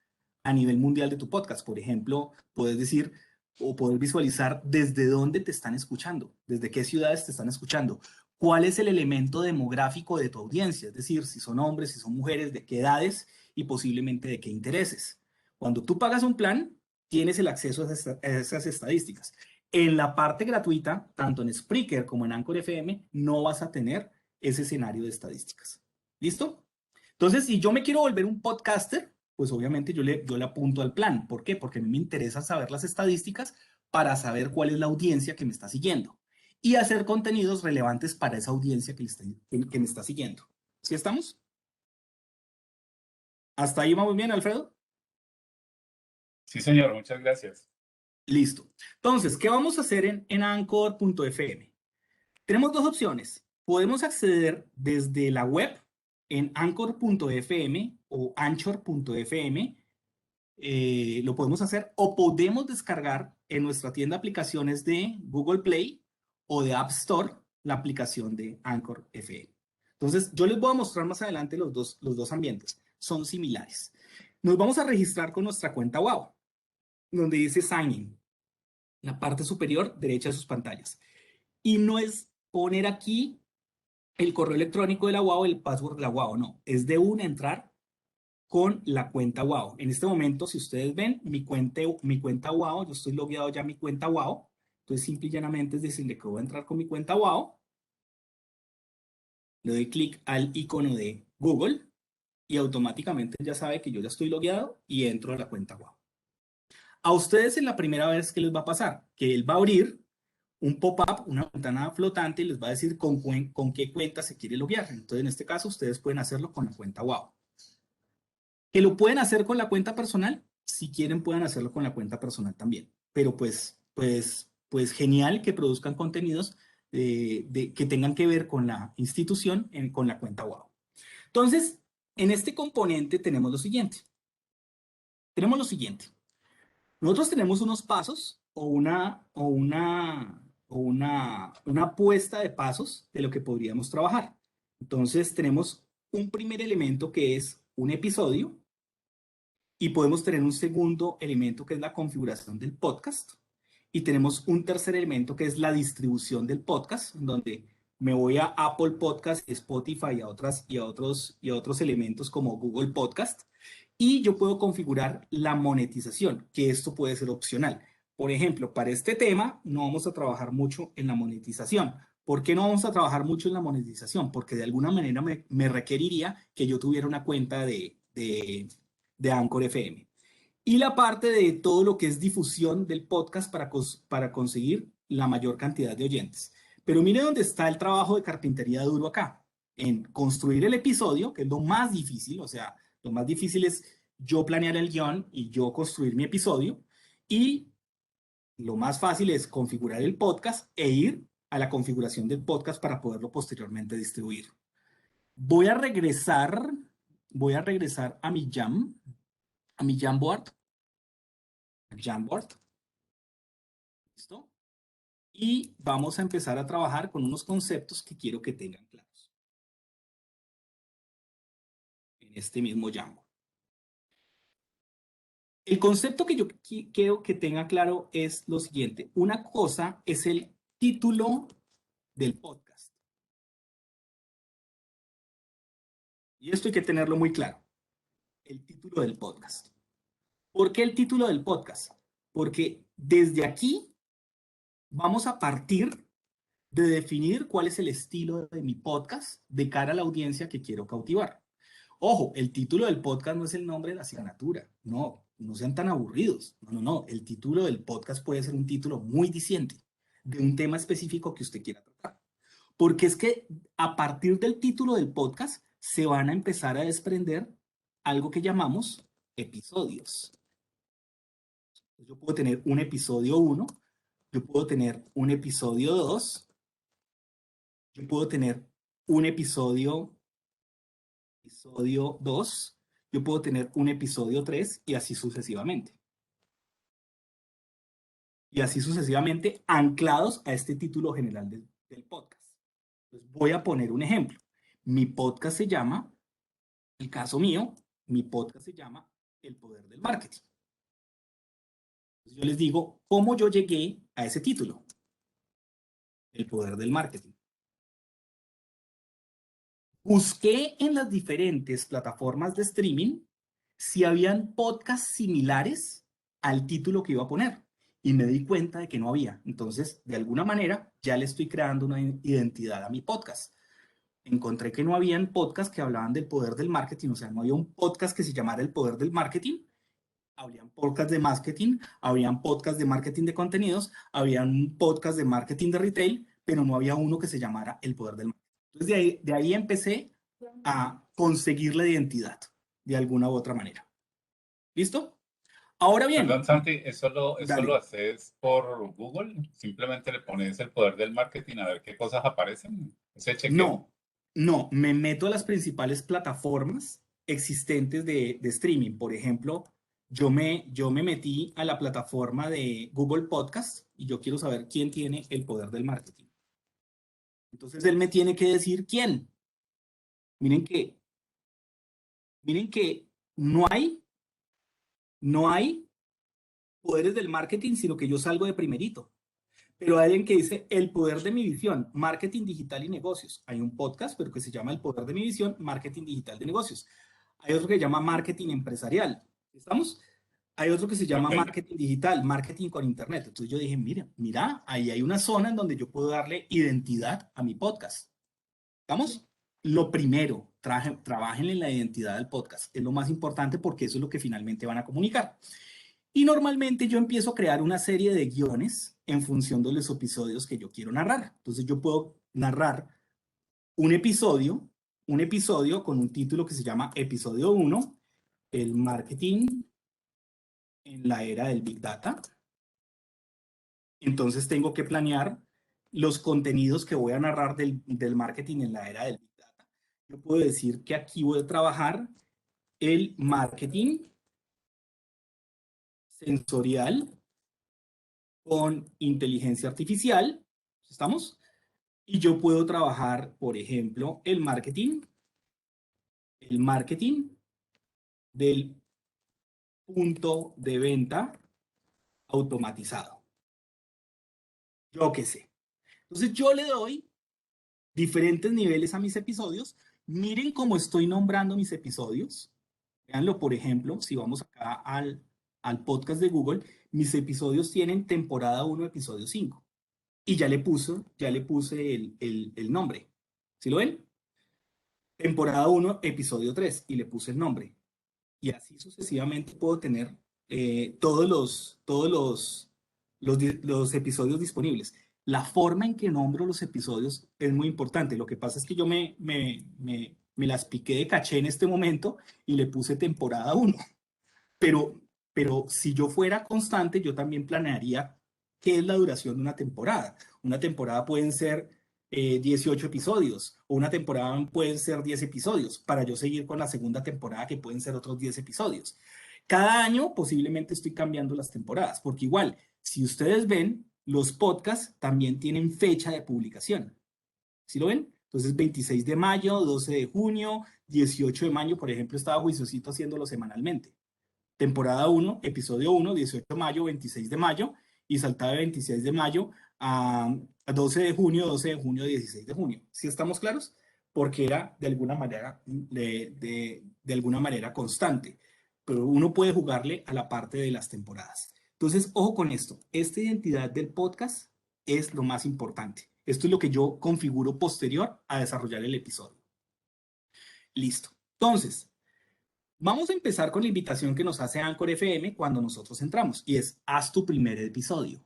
a nivel mundial de tu podcast. Por ejemplo, puedes decir o poder visualizar desde dónde te están escuchando, desde qué ciudades te están escuchando, cuál es el elemento demográfico de tu audiencia, es decir, si son hombres, si son mujeres, de qué edades y posiblemente de qué intereses. Cuando tú pagas un plan, tienes el acceso a esas estadísticas. En la parte gratuita, tanto en Spreaker como en Anchor FM, no vas a tener ese escenario de estadísticas. ¿Listo? Entonces, si yo me quiero volver un podcaster, pues obviamente yo le apunto al plan. ¿Por qué? Porque a mí me interesa saber las estadísticas para saber cuál es la audiencia que me está siguiendo y hacer contenidos relevantes para esa audiencia que me está siguiendo. ¿Sí estamos? ¿Hasta ahí vamos bien, Alfredo? Sí, señor, muchas gracias. Listo. Entonces, ¿qué vamos a hacer en Anchor.fm? Tenemos dos opciones. Podemos acceder desde la web en Anchor.fm o Anchor.fm. Lo podemos hacer o podemos descargar en nuestra tienda de aplicaciones de Google Play o de App Store la aplicación de Anchor FM. Entonces, yo les voy a mostrar más adelante los dos ambientes. Son similares. Nos vamos a registrar con nuestra cuenta WOW, donde dice Sign In, en la parte superior derecha de sus pantallas. Y no es poner aquí el correo electrónico de la UAO, el password de la UAO, no. Es de una entrar con la cuenta UAO. En este momento, si ustedes ven mi cuenta UAO, yo estoy logueado ya a mi cuenta UAO. Entonces, simple y llanamente es decirle que voy a entrar con mi cuenta UAO. Le doy clic al icono de Google y automáticamente ya sabe que yo ya estoy logueado y entro a la cuenta UAO. A ustedes en la primera vez, ¿qué les va a pasar? Que él va a abrir un pop-up, una ventana flotante y les va a decir con qué cuenta se quiere loguear. Entonces, en este caso, ustedes pueden hacerlo con la cuenta UAO. ¿Que lo pueden hacer con la cuenta personal? Si quieren, pueden hacerlo con la cuenta personal también. Pero pues genial que produzcan contenidos que tengan que ver con la institución, con la cuenta UAO. Entonces, en este componente tenemos lo siguiente. Nosotros tenemos unos pasos o una puesta de pasos de lo que podríamos trabajar. Entonces, tenemos un primer elemento que es un episodio y podemos tener un segundo elemento que es la configuración del podcast y tenemos un tercer elemento que es la distribución del podcast, donde me voy a Apple Podcast, Spotify y a otros elementos como Google Podcast. Y yo puedo configurar la monetización, que esto puede ser opcional. Por ejemplo, para este tema no vamos a trabajar mucho en la monetización. ¿Por qué no vamos a trabajar mucho en la monetización? Porque de alguna manera me requeriría que yo tuviera una cuenta de Anchor FM. Y la parte de todo lo que es difusión del podcast para conseguir la mayor cantidad de oyentes. Pero mire dónde está el trabajo de carpintería duro acá. En construir el episodio, que es lo más difícil, o sea, lo más difícil es yo planear el guión y yo construir mi episodio. Y lo más fácil es configurar el podcast e ir a la configuración del podcast para poderlo posteriormente distribuir. Voy a regresar a mi Jamboard. ¿Listo? Y vamos a empezar a trabajar con unos conceptos que quiero que tengan claros. En este mismo Jamboard. El concepto que yo quiero que tenga claro es lo siguiente. Una cosa es el título del podcast. Y esto hay que tenerlo muy claro. El título del podcast. ¿Por qué el título del podcast? Porque desde aquí vamos a partir de definir cuál es el estilo de mi podcast de cara a la audiencia que quiero cautivar. Ojo, el título del podcast no es el nombre de la asignatura. No sean tan aburridos. No. El título del podcast puede ser un título muy diciente de un tema específico que usted quiera tratar. Porque es que a partir del título del podcast se van a empezar a desprender algo que llamamos episodios. Yo puedo tener un episodio 1, yo puedo tener un episodio 2, yo puedo tener un episodio 2, yo puedo tener un episodio 3 y así sucesivamente. Y así sucesivamente anclados a este título general del podcast. Entonces voy a poner un ejemplo. Mi podcast se llama, el caso mío, mi podcast se llama El Poder del Marketing. Entonces yo les digo cómo yo llegué a ese título. El Poder del Marketing. Busqué en las diferentes plataformas de streaming si habían podcasts similares al título que iba a poner y me di cuenta de que no había. Entonces, de alguna manera, ya le estoy creando una identidad a mi podcast. Encontré que no habían podcasts que hablaban del poder del marketing, o sea, no había un podcast que se llamara El Poder del Marketing. Habrían podcasts de marketing, habrían podcasts de marketing de contenidos, habían podcasts de marketing de retail, pero no había uno que se llamara El Poder del Marketing. Entonces, de ahí empecé a conseguir la identidad de alguna u otra manera. ¿Listo? Ahora bien. Perdón, Santi, ¿eso lo Dale. haces por Google? Simplemente le pones el poder del marketing a ver qué cosas aparecen. ¿Ese chequeo? No, me meto a las principales plataformas existentes de streaming. Por ejemplo, yo me metí a la plataforma de Google Podcast y yo quiero saber quién tiene el poder del marketing. Entonces él me tiene que decir quién. Miren que no hay poderes del marketing, sino que yo salgo de primerito. Pero hay alguien que dice El poder de mi visión, marketing digital y negocios. Hay un podcast, pero que se llama El poder de mi visión, marketing digital de negocios. Hay otro que se llama marketing empresarial. ¿Estamos? Hay otro que se llama Ok. marketing digital, marketing con internet. Entonces yo dije, mira, ahí hay una zona en donde yo puedo darle identidad a mi podcast. ¿Estamos? Lo primero, trabajen en la identidad del podcast. Es lo más importante porque eso es lo que finalmente van a comunicar. Y normalmente yo empiezo a crear una serie de guiones en función de los episodios que yo quiero narrar. Entonces yo puedo narrar un episodio con un título que se llama Episodio 1, el marketing en la era del Big Data. Entonces tengo que planear los contenidos que voy a narrar del marketing en la era del Big Data. Yo puedo decir que aquí voy a trabajar el marketing sensorial con inteligencia artificial. ¿Estamos? Y yo puedo trabajar, por ejemplo, el marketing del punto de venta automatizado. Yo qué sé. Entonces yo le doy diferentes niveles a mis episodios. Miren cómo estoy nombrando mis episodios. Véanlo, por ejemplo, si vamos acá al podcast de Google, mis episodios tienen temporada 1, episodio 5. Y ya le puse el nombre. ¿Sí lo ven? Temporada 1, episodio 3. Y le puse el nombre. Y así sucesivamente puedo tener todos los episodios disponibles. La forma en que nombro los episodios es muy importante. Lo que pasa es que yo me las piqué de caché en este momento y le puse temporada 1. Pero, pero si yo fuera constante, yo también planearía qué es la duración de una temporada. Una temporada pueden ser 18 episodios o una temporada pueden ser 10 episodios para yo seguir con la segunda temporada que pueden ser otros 10 episodios. Cada año posiblemente estoy cambiando las temporadas, porque igual, si ustedes ven, los podcasts también tienen fecha de publicación. ¿Sí lo ven? Entonces, 26 de mayo, 12 de junio, 18 de mayo, por ejemplo, estaba juiciosito haciéndolo semanalmente. Temporada 1, episodio 1, 18 de mayo, 26 de mayo, y saltaba de 26 de mayo a 12 de junio, 12 de junio, 16 de junio. ¿Sí estamos claros? Porque era de alguna manera, de alguna manera constante. Pero uno puede jugarle a la parte de las temporadas. Entonces, ojo con esto. Esta identidad del podcast es lo más importante. Esto es lo que yo configuro posterior a desarrollar el episodio. Listo. Entonces, vamos a empezar con la invitación que nos hace Anchor FM cuando nosotros entramos y es haz tu primer episodio.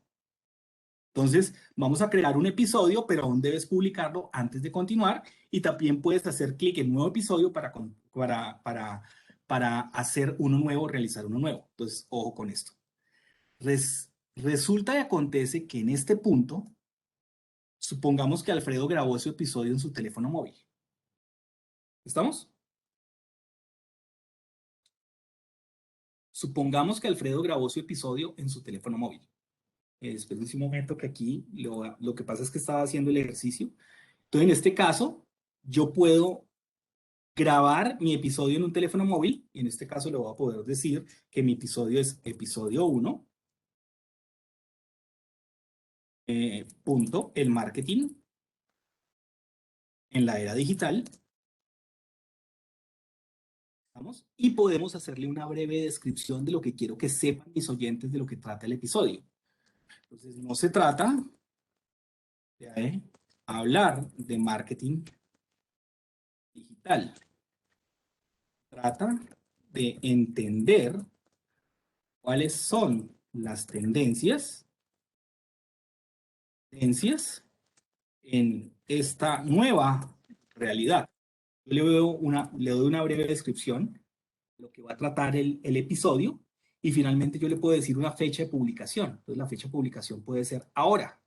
Entonces, vamos a crear un episodio, pero aún debes publicarlo antes de continuar y también puedes hacer clic en nuevo episodio para hacer uno nuevo, realizar uno nuevo. Entonces, ojo con esto. Resulta y acontece que en este punto, supongamos que Alfredo grabó su episodio en su teléfono móvil. ¿Estamos? Supongamos que Alfredo grabó su episodio en su teléfono móvil. Después de un momento que aquí lo que pasa es que estaba haciendo el ejercicio. Entonces, en este caso, yo puedo grabar mi episodio en un teléfono móvil. Y en este caso le voy a poder decir que mi episodio es episodio 1. Punto, el marketing en la era digital. ¿Vamos? Y podemos hacerle una breve descripción de lo que quiero que sepan mis oyentes de lo que trata el episodio. Entonces, no se trata de hablar de marketing digital. Trata de entender cuáles son las tendencias en esta nueva realidad. Yo le doy una breve descripción de lo que va a tratar el episodio y finalmente yo le puedo decir una fecha de publicación. Entonces la fecha de publicación puede ser ahora.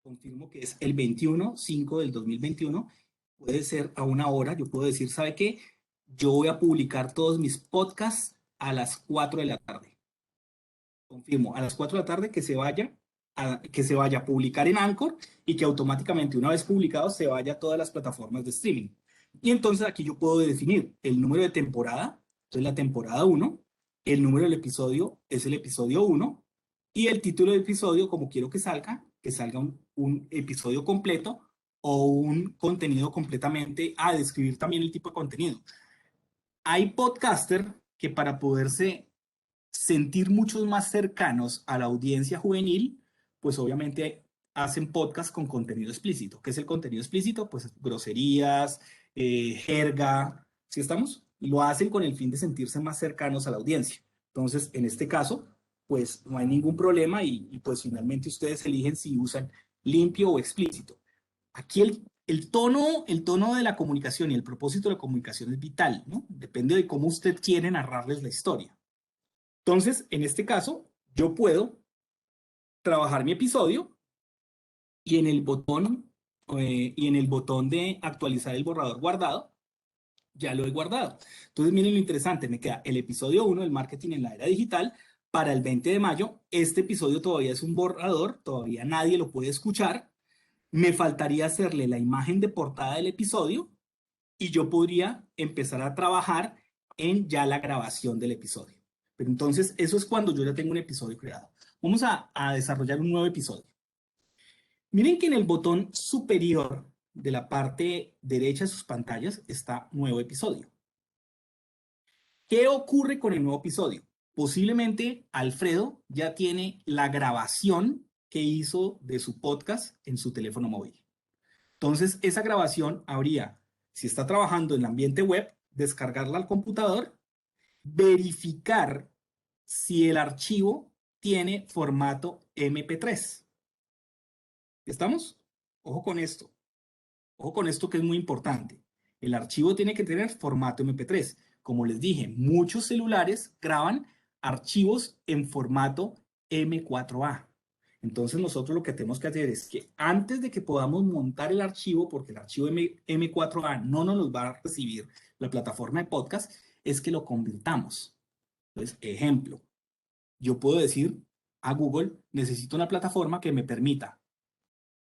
Confirmo que es el 21/5 del 2021. Puede ser a una hora. Yo puedo decir, ¿sabe qué? Yo voy a publicar todos mis podcasts a las 4 de la tarde. Confirmo, a las 4 de la tarde que se vaya a publicar en Anchor y que automáticamente una vez publicado se vaya a todas las plataformas de streaming. Y entonces aquí yo puedo definir el número de temporada, entonces la temporada 1, el número del episodio es el episodio 1, Y el título del episodio, como quiero que salga un episodio completo o un contenido completamente, describir también el tipo de contenido. Hay podcaster que para poderse sentir muchos más cercanos a la audiencia juvenil, pues obviamente hacen podcast con contenido explícito. ¿Qué es el contenido explícito? Pues groserías, jerga, ¿sí estamos? Lo hacen con el fin de sentirse más cercanos a la audiencia. Entonces, en este caso, pues no hay ningún problema y pues finalmente ustedes eligen si usan limpio o explícito. Aquí el tono de la comunicación y el propósito de la comunicación es vital, ¿no? Depende de cómo usted quiere narrarles la historia. Entonces, en este caso, yo puedo trabajar mi episodio y en el botón de actualizar el borrador guardado, ya lo he guardado. Entonces, miren lo interesante, me queda el episodio 1 del marketing en la era digital para el 20 de mayo. Este episodio todavía es un borrador, todavía nadie lo puede escuchar. Me faltaría hacerle la imagen de portada del episodio y yo podría empezar a trabajar en ya la grabación del episodio. Pero entonces, eso es cuando yo ya tengo un episodio creado. Vamos a desarrollar un nuevo episodio. Miren que en el botón superior de la parte derecha de sus pantallas está nuevo episodio. ¿Qué ocurre con el nuevo episodio? Posiblemente Alfredo ya tiene la grabación que hizo de su podcast en su teléfono móvil. Entonces, esa grabación habría, si está trabajando en el ambiente web, descargarla al computador, verificar si el archivo tiene formato MP3. ¿Estamos? Ojo con esto. Ojo con esto que es muy importante. El archivo tiene que tener formato MP3. Como les dije, muchos celulares graban archivos en formato M4A. Entonces nosotros lo que tenemos que hacer es que antes de que podamos montar el archivo, porque el archivo M4A no nos lo va a recibir la plataforma de podcast, es que lo convirtamos. Entonces, ejemplo, yo puedo decir a Google, necesito una plataforma que me permita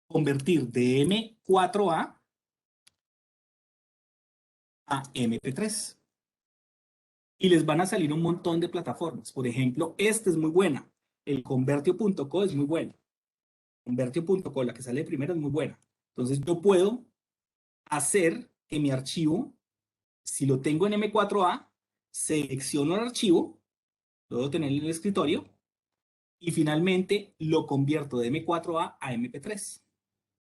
convertir de M4A a MP3. Y les van a salir un montón de plataformas. Por ejemplo, esta es muy buena. El Convertio.co es muy bueno. Convertio.co, la que sale primero, es muy buena. Entonces yo puedo hacer que mi archivo, si lo tengo en M4A, selecciono el archivo, lo debo tener en el escritorio, y finalmente lo convierto de M4A a MP3.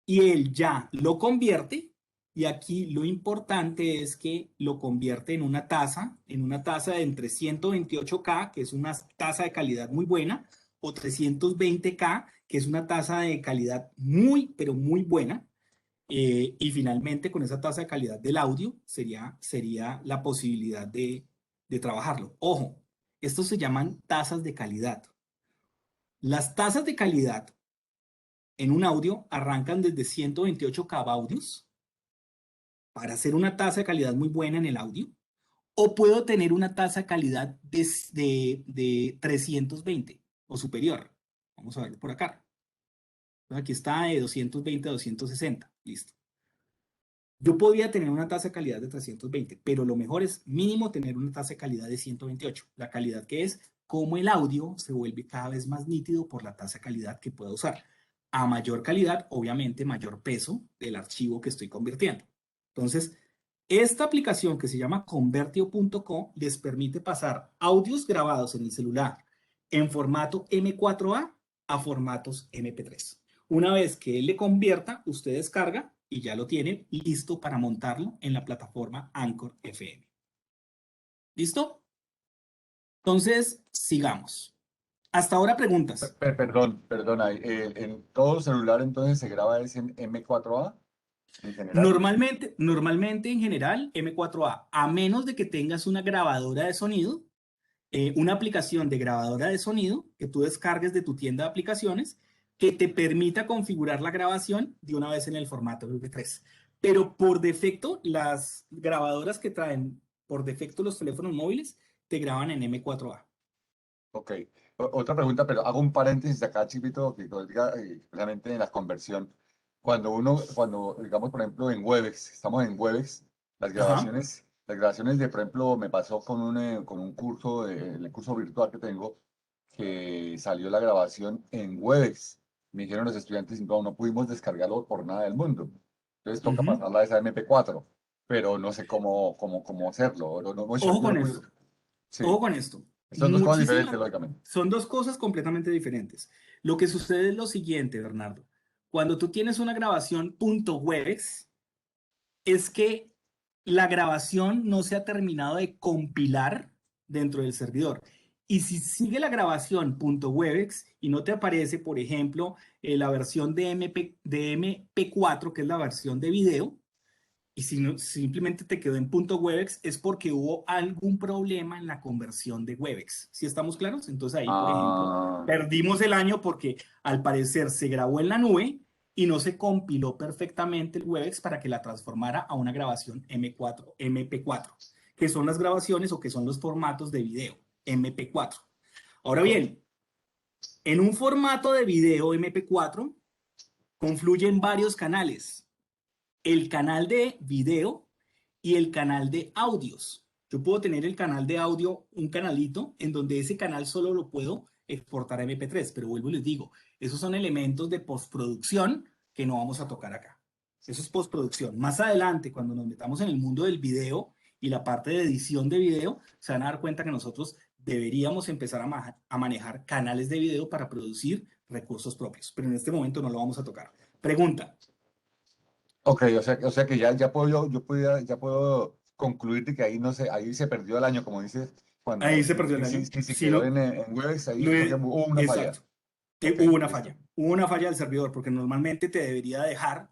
Y él ya lo convierte, y aquí lo importante es que lo convierte en una tasa de entre 128K, que es una tasa de calidad muy buena, o 320K, que es una tasa de calidad muy, pero muy buena. Y finalmente, con esa tasa de calidad del audio, sería la posibilidad de trabajarlo. Ojo, estos se llaman tasas de calidad. Las tasas de calidad en un audio arrancan desde 128 kbaudios para hacer una tasa de calidad muy buena en el audio, o puedo tener una tasa de calidad de 320 o superior. Vamos a verlo por acá. Aquí está de 220 a 260. Listo. Yo podría tener una tasa de calidad de 320, pero lo mejor es mínimo tener una tasa de calidad de 128. La calidad que es como el audio se vuelve cada vez más nítido por la tasa de calidad que puedo usar. A mayor calidad, obviamente, mayor peso del archivo que estoy convirtiendo. Entonces, esta aplicación que se llama Convertio.co les permite pasar audios grabados en el celular en formato M4A a formatos MP3. Una vez que él le convierta, usted descarga y ya lo tiene listo para montarlo en la plataforma Anchor FM. ¿Listo? Entonces, sigamos. Hasta ahora preguntas. Perdona, en todo celular entonces se graba es en M4A en general. Normalmente en general M4A, a menos de que tengas una grabadora de sonido, una aplicación de grabadora de sonido que tú descargues de tu tienda de aplicaciones que te permita configurar la grabación de una vez en el formato MP3. Pero por defecto, las grabadoras que traen por defecto los teléfonos móviles te graban en M4A. Ok. Otra pregunta, pero hago un paréntesis acá, chiquito, que lo diga precisamente en la conversión. Cuando, digamos, por ejemplo, en Webex, estamos en Webex, Ajá. las grabaciones de, por ejemplo, me pasó con un curso, el curso virtual que tengo, que salió la grabación en Webex. Me dijeron los estudiantes, no pudimos descargarlo por nada del mundo. Entonces toca Ujú. pasarla a esa MP4, pero no sé cómo hacerlo. Ojo Yo con no pude. esto, Sí, ojo con esto. son dos cosas diferentes, Muchísimas, lógicamente. son dos cosas completamente diferentes. Lo que sucede es lo siguiente, Bernardo. Cuando tú tienes una grabación .webex, es que la grabación no se ha terminado de compilar dentro del servidor. Y si sigue la grabación .webex y no te aparece, por ejemplo, la versión de MP4, que es la versión de video, y si no, simplemente te quedó en .webex, es porque hubo algún problema en la conversión de Webex. ¿Sí estamos claros? Entonces ahí, por ejemplo, Ah, perdimos el año porque al parecer se grabó en la nube y no se compiló perfectamente el Webex para que la transformara a una grabación MP4, que son las grabaciones o que son los formatos de video MP4. Ahora bien, en un formato de video MP4 confluyen varios canales: el canal de video y el canal de audios. Yo puedo tener el canal de audio, un canalito, en donde ese canal solo lo puedo exportar a MP3, pero vuelvo y les digo, esos son elementos de postproducción que no vamos a tocar acá. Eso es postproducción. Más adelante, cuando nos metamos en el mundo del video y la parte de edición de video, se van a dar cuenta que nosotros deberíamos empezar a manejar canales de video para producir recursos propios, pero en este momento no lo vamos a tocar. Pregunta. ok, o sea que ya puedo concluir de que ahí no sé, ahí se perdió el año, como dices, Ahí cuando se perdió el año. si Si quedó no, en Webex, ahí es porque hubo una falla. exacto. Ok, Hubo una listo. falla. Hubo una falla del servidor porque normalmente te debería dejar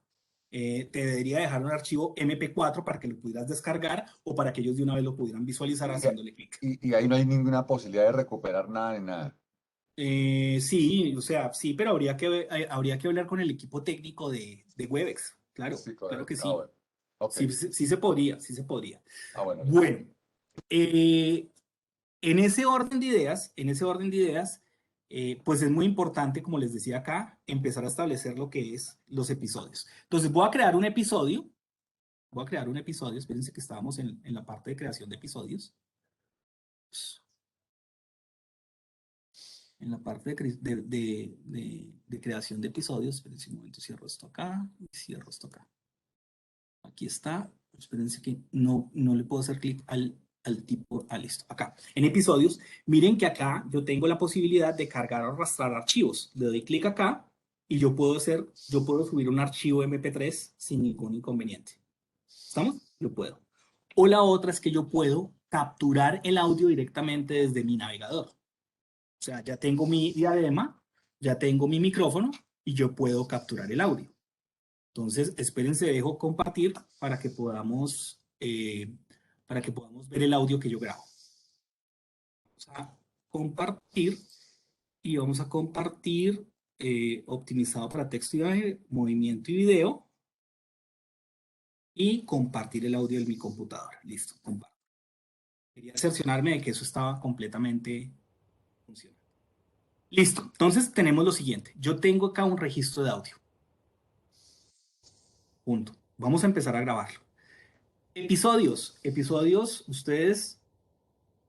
un archivo MP4 para que lo pudieras descargar o para que ellos de una vez lo pudieran visualizar Y, haciéndole clic. y ahí no hay ninguna posibilidad de recuperar nada ni nada. Sí, o sea, sí, pero habría que hablar con el equipo técnico de Webex. Claro, Sí, claro que correcto. sí. Bueno. Ok. Sí, sí, sí se podría, sí se podría. Bueno, listo. Bueno, eh, en ese orden de ideas, pues es muy importante, como les decía acá, empezar a establecer lo que es los episodios. Entonces voy a crear un episodio, espérense que estábamos en la parte de creación de episodios. En la parte de creación de episodios, espérense un momento, cierro esto acá, cierro esto acá. Aquí está. Espérense que no le puedo hacer clic al tipo. Listo. Acá. En episodios, miren que acá yo tengo la posibilidad de cargar o arrastrar archivos. Le doy clic acá y yo puedo subir un archivo MP3 sin ningún inconveniente. ¿Estamos? Yo puedo. O la otra es que yo puedo capturar el audio directamente desde mi navegador. O sea, ya tengo mi diadema, ya tengo mi micrófono y yo puedo capturar el audio. Entonces, espérense, dejo compartir para que podamos ver el audio que yo grabo. Vamos a compartir y vamos a compartir optimizado para texto y imagen, movimiento y video, y compartir el audio de mi computadora. Listo, comparto. Quería cerciorarme de que eso estaba completamente funcionando. Listo, entonces tenemos lo siguiente. Yo tengo acá un registro de audio. Punto. Vamos a empezar a grabarlo. Episodios, ustedes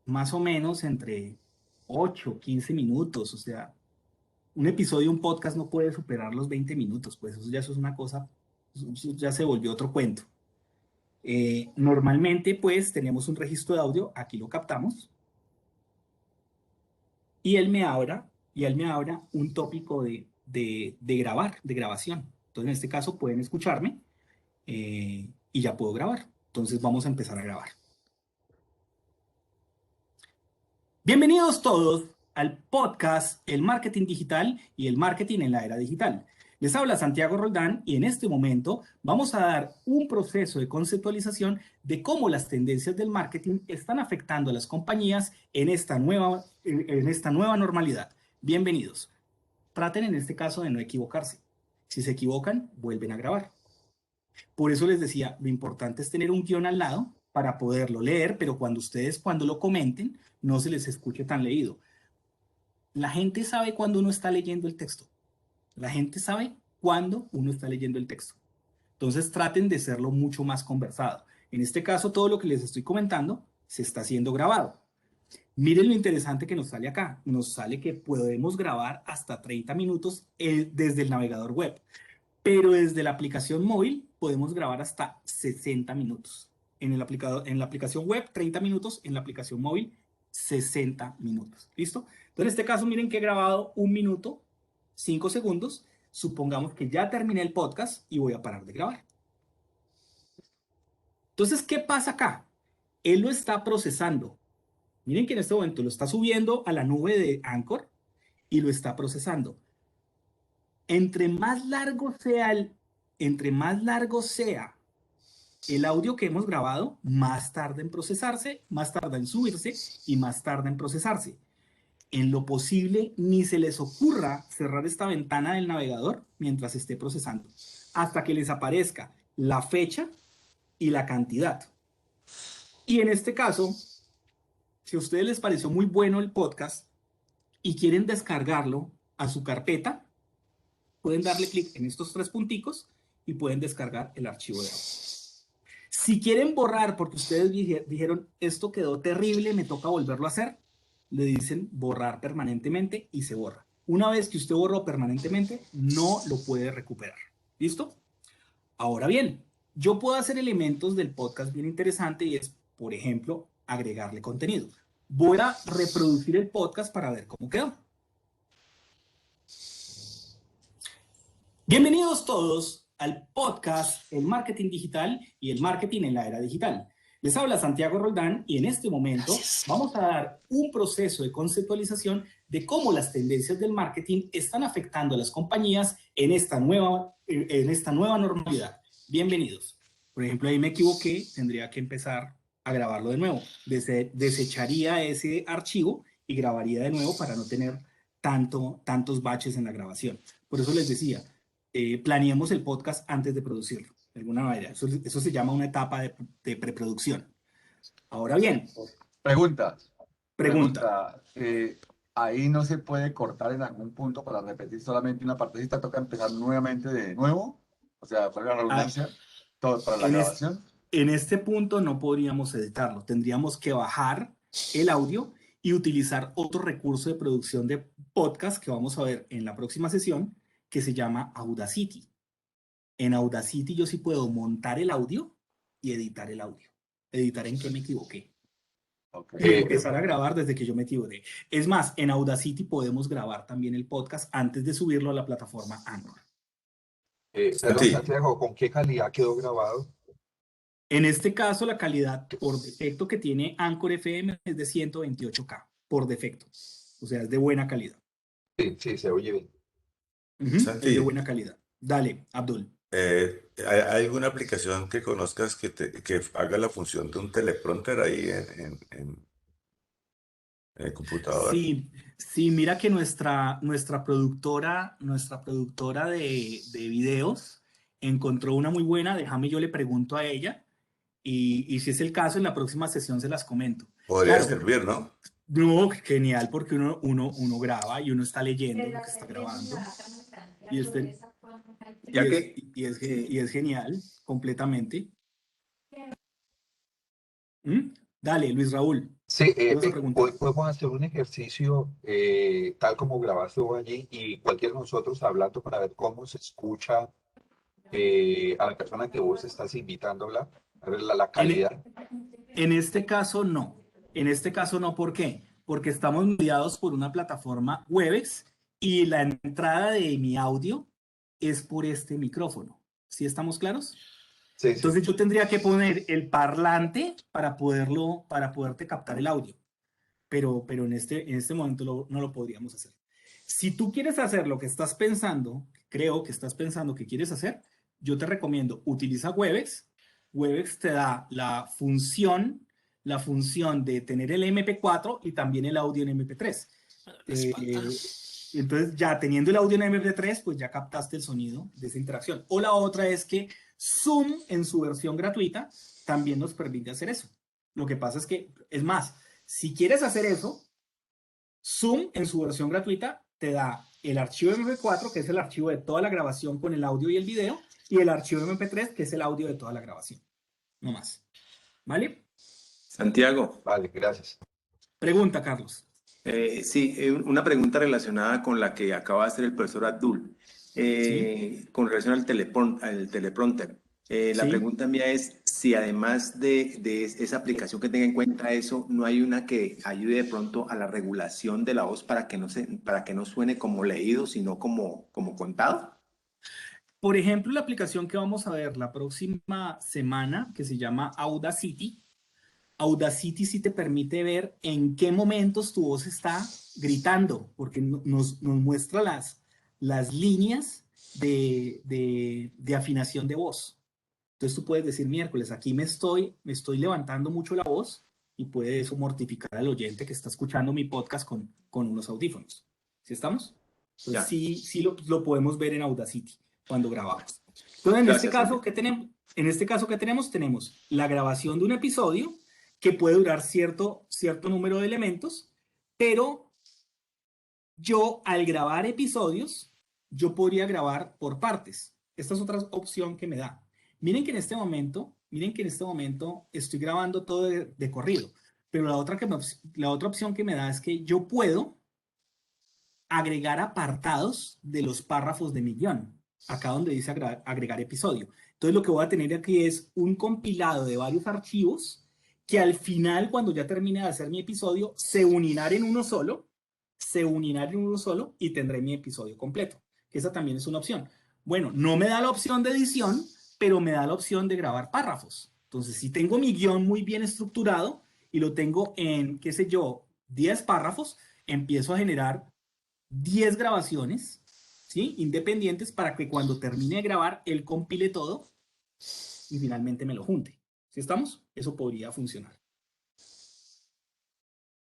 más o menos entre 8, 15 minutos, o sea, un episodio, un podcast no puede superar los 20 minutos, pues eso es una cosa, eso ya se volvió otro cuento. Normalmente, pues, tenemos un registro de audio, aquí lo captamos, y él me abra un tópico de grabación. Entonces, en este caso, pueden escucharme y ya puedo grabar. Entonces, vamos a empezar a grabar. Bienvenidos todos al podcast El Marketing Digital y el Marketing en la Era Digital. Les habla Santiago Roldán y en este momento vamos a dar un proceso de conceptualización de cómo las tendencias del marketing están afectando a las compañías en esta nueva normalidad. Bienvenidos. Traten en este caso de no equivocarse. Si se equivocan, vuelven a grabar. Por eso les decía, lo importante es tener un guión al lado para poderlo leer, pero cuando lo comenten, no se les escuche tan leído. La gente sabe cuando uno está leyendo el texto. La gente sabe cuando uno está leyendo el texto. Entonces traten de hacerlo mucho más conversado. En este caso, todo lo que les estoy comentando se está siendo grabado. Miren lo interesante que nos sale acá. Nos sale que podemos grabar hasta 30 minutos desde el navegador web, pero desde la aplicación móvil podemos grabar hasta 60 minutos. En la aplicación web, 30 minutos, en la aplicación móvil, 60 minutos. ¿Listo? Entonces, en este caso, miren que he grabado 1 minuto, 5 segundos. Supongamos que ya terminé el podcast y voy a parar de grabar. Entonces, ¿qué pasa acá? Él lo está procesando. Miren que en este momento lo está subiendo a la nube de Anchor y lo está procesando. Entre más largo sea el audio que hemos grabado, más tarda en procesarse, más tarda en subirse y más tarda en procesarse. En lo posible, ni se les ocurra cerrar esta ventana del navegador mientras esté procesando, hasta que les aparezca la fecha y la cantidad. Y en este caso, si a ustedes les pareció muy bueno el podcast y quieren descargarlo a su carpeta, pueden darle clic en estos 3 punticos y pueden descargar el archivo de audio. Si quieren borrar, porque ustedes dijeron, esto quedó terrible, me toca volverlo a hacer, le dicen borrar permanentemente y se borra. Una vez que usted borró permanentemente, no lo puede recuperar. ¿Listo? Ahora bien, yo puedo hacer elementos del podcast bien interesante y es, por ejemplo, agregarle contenido. Voy a reproducir el podcast para ver cómo quedó. Bienvenidos todos al podcast El Marketing Digital y el Marketing en la Era Digital. Les habla Santiago Roldán y en este momento vamos a dar un proceso de conceptualización de cómo las tendencias del marketing están afectando a las compañías en esta nueva normalidad. Bienvenidos. Por ejemplo, ahí me equivoqué, tendría que empezar a grabarlo de nuevo. Desecharía ese archivo y grabaría de nuevo para no tener tantos baches en la grabación. Por eso les decía, planeemos el podcast antes de producirlo, de alguna manera. Eso se llama una etapa de preproducción. Ahora bien. Pregunta. Ahí no se puede cortar en algún punto para repetir solamente una partecita, toca empezar nuevamente de nuevo, o sea, para la redundancia, todo para la grabación. En este punto no podríamos editarlo, tendríamos que bajar el audio y utilizar otro recurso de producción de podcast que vamos a ver en la próxima sesión, que se llama Audacity. En Audacity yo sí puedo montar el audio y editar el audio. Editar en qué me equivoqué. Y empezar a grabar desde que yo me equivoqué. Es más, en Audacity podemos grabar también el podcast antes de subirlo a la plataforma Anchor. Santiago, ¿con qué calidad quedó grabado? En este caso, la calidad por defecto que tiene Anchor FM es de 128K, por defecto. O sea, es de buena calidad. Sí, se oye bien. Es de buena calidad. Dale, Abdul. ¿Hay alguna aplicación que conozcas que haga la función de un teleprompter ahí en el computador? Sí, mira que nuestra productora de videos encontró una muy buena. Déjame, yo le pregunto a ella y si es el caso, en la próxima sesión se las comento. Podría servir, ¿no? No, genial, porque uno graba y uno está leyendo lo que está grabando. Y es genial, completamente. Dale, Luis Raúl. Sí, hoy podemos hacer un ejercicio tal como grabaste vos allí y cualquiera de nosotros hablando para ver cómo se escucha a la persona que vos estás invitando a hablar, a ver la calidad. En este caso no. En este caso no, ¿por qué? Porque estamos mediados por una plataforma Webex y la entrada de mi audio es por este micrófono. ¿Sí estamos claros? Sí, Entonces yo tendría que poner el parlante para poderte captar el audio. Pero en este momento no lo podríamos hacer. Si tú quieres hacer lo que estás pensando, creo que estás pensando que quieres hacer, yo te recomiendo, utiliza Webex. Webex te da la función de tener el MP4 y también el audio en MP3. Entonces ya teniendo el audio en MP3, pues ya captaste el sonido de esa interacción. O la otra es que Zoom en su versión gratuita también nos permite hacer eso. Lo que pasa es que, es más, si quieres hacer eso, Zoom en su versión gratuita te da el archivo MP4, que es el archivo de toda la grabación con el audio y el video, y el archivo MP3, que es el audio de toda la grabación. No más. ¿Vale? Santiago. Vale, gracias. Pregunta, Carlos. Sí, una pregunta relacionada con la que acaba de hacer el profesor Abdul, Sí, con relación al teleprompter. La sí. pregunta mía es si además de esa aplicación que tenga en cuenta eso, no hay una que ayude de pronto a la regulación de la voz para que no suene como leído, sino como contado. Por ejemplo, la aplicación que vamos a ver la próxima semana, que se llama Audacity. Audacity sí te permite ver en qué momentos tu voz está gritando, porque nos muestra las líneas de afinación de voz. Entonces tú puedes decir miércoles, aquí me estoy levantando mucho la voz y puede eso mortificar al oyente que está escuchando mi podcast con unos audífonos. ¿Sí estamos? Entonces Ya, sí lo podemos ver en Audacity cuando grabamos. Entonces en este gracias, caso, Santiago. ¿qué tenemos? En este caso, ¿qué tenemos? Tenemos la grabación de un episodio que puede durar cierto número de elementos, pero yo al grabar episodios, yo podría grabar por partes. Esta es otra opción que me da. Miren que en este momento estoy grabando todo de corrido, pero la otra opción que me da es que yo puedo agregar apartados de los párrafos de mi guión, acá donde dice agregar episodio. Entonces lo que voy a tener aquí es un compilado de varios archivos que al final, cuando ya termine de hacer mi episodio, se unirán en uno solo y tendré mi episodio completo. Esa también es una opción. Bueno, no me da la opción de edición, pero me da la opción de grabar párrafos. Entonces, si tengo mi guión muy bien estructurado y lo tengo en, qué sé yo, 10 párrafos, empiezo a generar 10 grabaciones, ¿sí? Independientes para que cuando termine de grabar, él compile todo y finalmente me lo junte. ¿Sí estamos? Eso podría funcionar.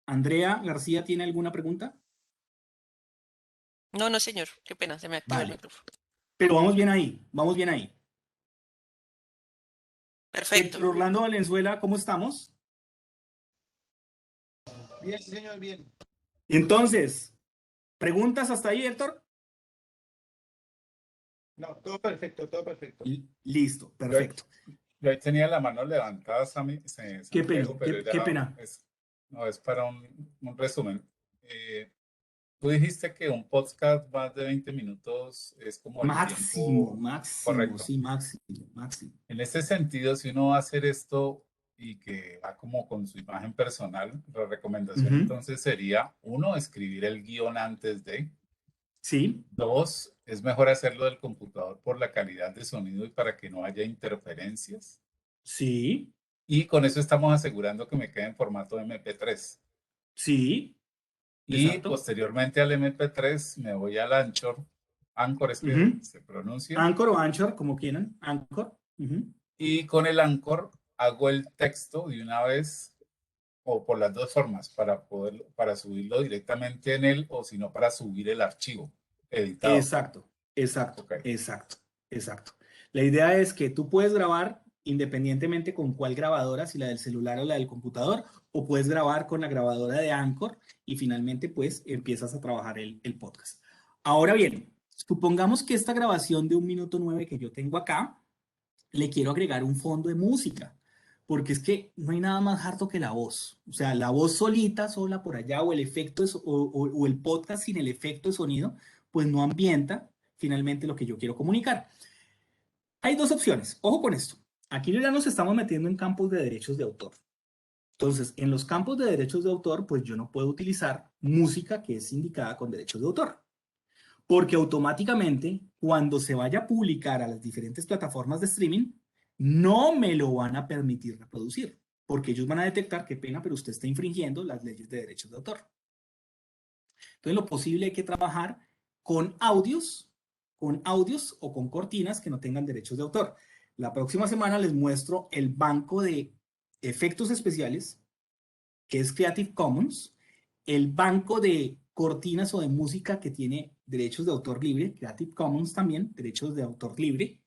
Andrea García, ¿tiene alguna pregunta? No, no, señor. Qué pena, se me activó el Vale. micrófono. Pero vamos bien ahí, vamos bien ahí. Perfecto. Héctor Orlando Valenzuela, ¿cómo estamos? Bien, sí, señor, bien. Entonces, ¿preguntas hasta ahí, Héctor? No, todo perfecto, todo perfecto. Listo, Yo, perfecto. yo ahí tenía la mano levantada, Qué pena, Santiago, pero qué pena. no, es para un resumen. Tú dijiste que un podcast más de 20 minutos es como el Máximo, tiempo máximo, correcto. sí, máximo, máximo. En ese sentido, si uno va a hacer esto y que va como con su imagen personal, la recomendación Ujú. entonces sería, uno, escribir el guión antes de. Sí, Dos, es mejor hacerlo del computador por la calidad de sonido y para que no haya interferencias. sí, Y con eso estamos asegurando que me quede en formato MP3. sí, Y exacto. posteriormente al MP3 me voy al Anchor. Anchor es que Ujú. se pronuncia. Anchor o Anchor, como quieran. Anchor. Ujú. Y con el Anchor hago el texto de una vez o por las dos formas para subirlo directamente en él o si no para subir el archivo editado. Exacto, exacto, Ok. exacto, exacto. La idea es que tú puedes grabar independientemente con cuál grabadora, si la del celular o la del computador, o puedes grabar con la grabadora de Anchor y finalmente pues empiezas a trabajar el podcast. Ahora bien, supongamos que esta grabación de 1 minuto 9 que yo tengo acá, le quiero agregar un fondo de música, porque es que no hay nada más harto que la voz. O sea, la voz solita, sola por allá, o el efecto, o el podcast sin el efecto de sonido, pues no ambienta finalmente lo que yo quiero comunicar. Hay dos opciones. Ojo con esto. Aquí ya nos estamos metiendo en campos de derechos de autor. Entonces, en los campos de derechos de autor, pues yo no puedo utilizar música que es indicada con derechos de autor. Porque automáticamente, cuando se vaya a publicar a las diferentes plataformas de streaming, no me lo van a permitir reproducir, porque ellos van a detectar, qué pena, pero usted está infringiendo las leyes de derechos de autor. Entonces, lo posible hay que trabajar con audios o con cortinas que no tengan derechos de autor. La próxima semana les muestro el banco de efectos especiales, que es Creative Commons, el banco de cortinas o de música que tiene derechos de autor libre, Creative Commons también, derechos de autor libre,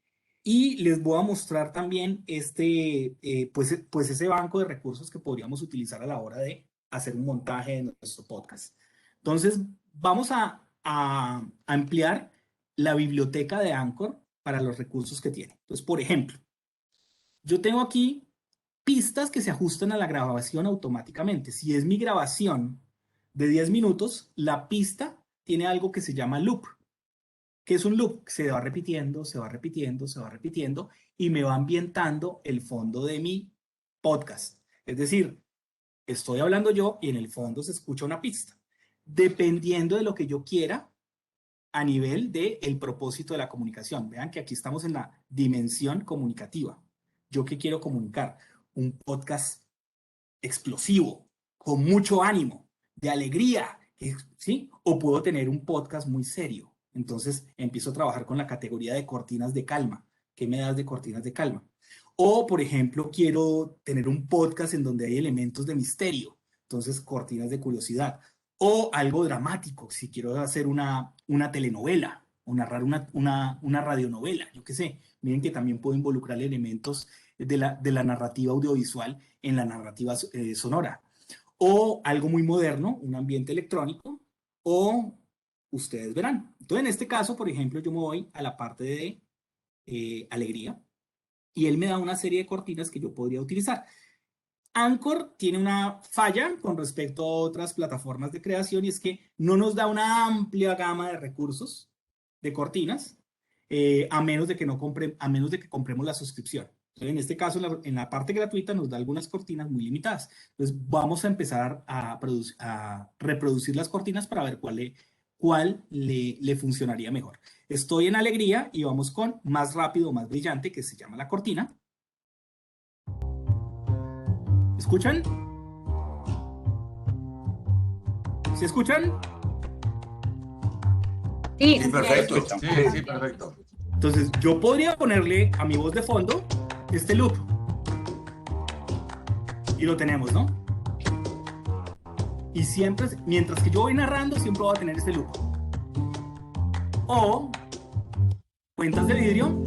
y les voy a mostrar también pues ese banco de recursos que podríamos utilizar a la hora de hacer un montaje de nuestro podcast. Entonces, vamos a ampliar la biblioteca de Anchor para los recursos que tiene. Entonces, por ejemplo, yo tengo aquí pistas que se ajustan a la grabación automáticamente. Si es mi grabación de 10 minutos, la pista tiene algo que se llama loop. ¿Qué es un loop? Se va repitiendo, se va repitiendo, se va repitiendo y me va ambientando el fondo de mi podcast. Es decir, estoy hablando yo y en el fondo se escucha una pista. Dependiendo de lo que yo quiera a nivel del propósito de la comunicación. Vean que aquí estamos en la dimensión comunicativa. ¿Yo qué quiero comunicar? Un podcast explosivo, con mucho ánimo, de alegría, ¿sí? O puedo tener un podcast muy serio. Entonces empiezo a trabajar con la categoría de cortinas de calma. ¿Qué me das de cortinas de calma? O, por ejemplo, quiero tener un podcast en donde hay elementos de misterio. Entonces, cortinas de curiosidad. O algo dramático, si quiero hacer una telenovela o narrar una radionovela, yo qué sé. Miren que también puedo involucrar elementos de la narrativa audiovisual en la narrativa sonora. O algo muy moderno, un ambiente electrónico, o ustedes verán. Entonces, en este caso, por ejemplo, yo me voy a la parte de alegría y él me da una serie de cortinas que yo podría utilizar. Anchor tiene una falla con respecto a otras plataformas de creación y es que no nos da una amplia gama de recursos de cortinas a menos de que compremos la suscripción. Entonces, en este caso, en la parte gratuita nos da algunas cortinas muy limitadas. Entonces, vamos a empezar a reproducir las cortinas para ver cuál le funcionaría mejor. Estoy en alegría y vamos con más rápido, más brillante, que se llama la cortina. ¿Escuchan? ¿Se escuchan? Sí, Sí, perfecto. Sí, sí, perfecto. Entonces, yo podría ponerle a mi voz de fondo este loop. Y lo tenemos, ¿no? Y siempre, mientras que yo voy narrando, siempre voy a tener este loop. O cuentas de vidrio.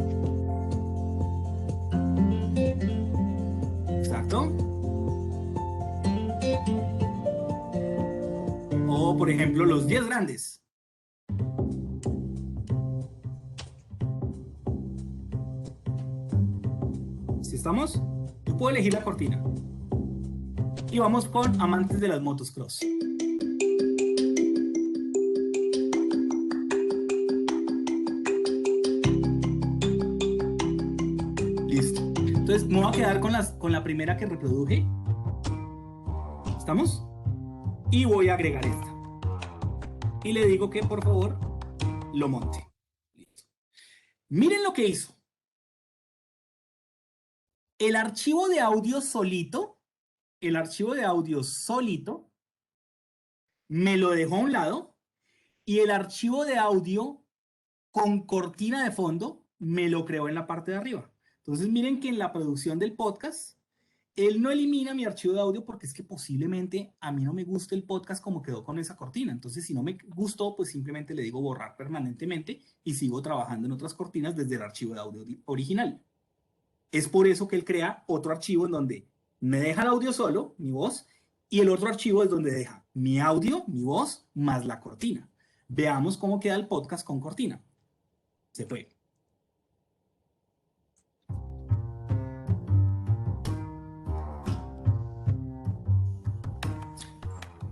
Exacto. O, por ejemplo, los 10 grandes. ¿Sí estamos? Yo puedo elegir la cortina. Y vamos con amantes de las motos cross. Listo. Entonces me voy a quedar con la primera que reproduje. ¿Estamos? Y voy a agregar esta. Y le digo que por favor lo monte. Listo. Miren lo que hizo. El archivo de audio solito, me lo dejó a un lado y el archivo de audio con cortina de fondo me lo creó en la parte de arriba. Entonces miren que en la producción del podcast, él no elimina mi archivo de audio porque es que posiblemente a mí no me guste el podcast como quedó con esa cortina. Entonces si no me gustó, pues simplemente le digo borrar permanentemente y sigo trabajando en otras cortinas desde el archivo de audio original. Es por eso que él crea otro archivo en donde me deja el audio solo, mi voz, y el otro archivo es donde deja mi audio, mi voz, más la cortina. Veamos cómo queda el podcast con cortina. Se fue.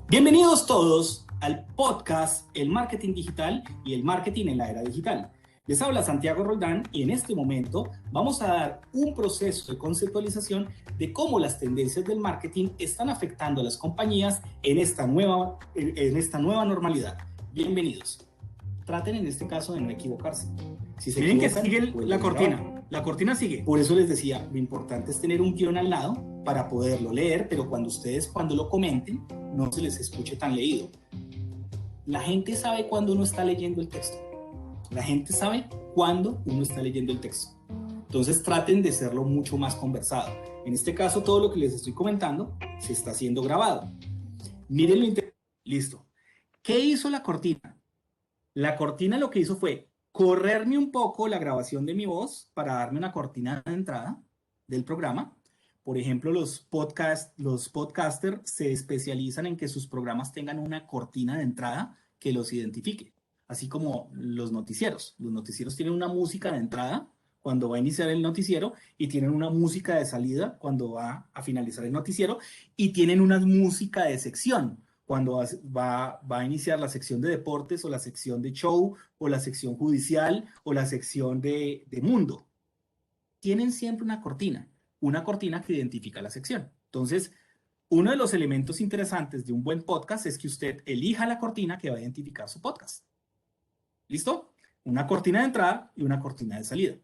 Bienvenidos todos al podcast El Marketing Digital y el Marketing en la Era Digital. Les habla Santiago Roldán y en este momento vamos a dar un proceso de conceptualización de cómo las tendencias del marketing están afectando a las compañías en esta nueva normalidad. Bienvenidos. Traten en este caso de no equivocarse. Si se miren que sigue la cortina sigue. Por eso les decía, lo importante es tener un guión al lado para poderlo leer, pero cuando lo comenten, no se les escuche tan leído. La gente sabe cuando uno está leyendo el texto. La gente sabe cuándo uno está leyendo el texto. Entonces traten de hacerlo mucho más conversado. En este caso, todo lo que les estoy comentando se está haciendo grabado. Miren lo interesante. Listo. ¿Qué hizo la cortina? La cortina lo que hizo fue correrme un poco la grabación de mi voz para darme una cortina de entrada del programa. Por ejemplo, los podcasters se especializan en que sus programas tengan una cortina de entrada que los identifique. Así como los noticieros. Los noticieros tienen una música de entrada cuando va a iniciar el noticiero, y tienen una música de salida cuando va a finalizar el noticiero, y tienen una música de sección cuando va a iniciar la sección de deportes o la sección de show o la sección judicial o la sección de mundo. Tienen siempre una cortina que identifica la sección. Entonces, uno de los elementos interesantes de un buen podcast es que usted elija la cortina que va a identificar su podcast. ¿Listo? Una cortina de entrada y una cortina de salida.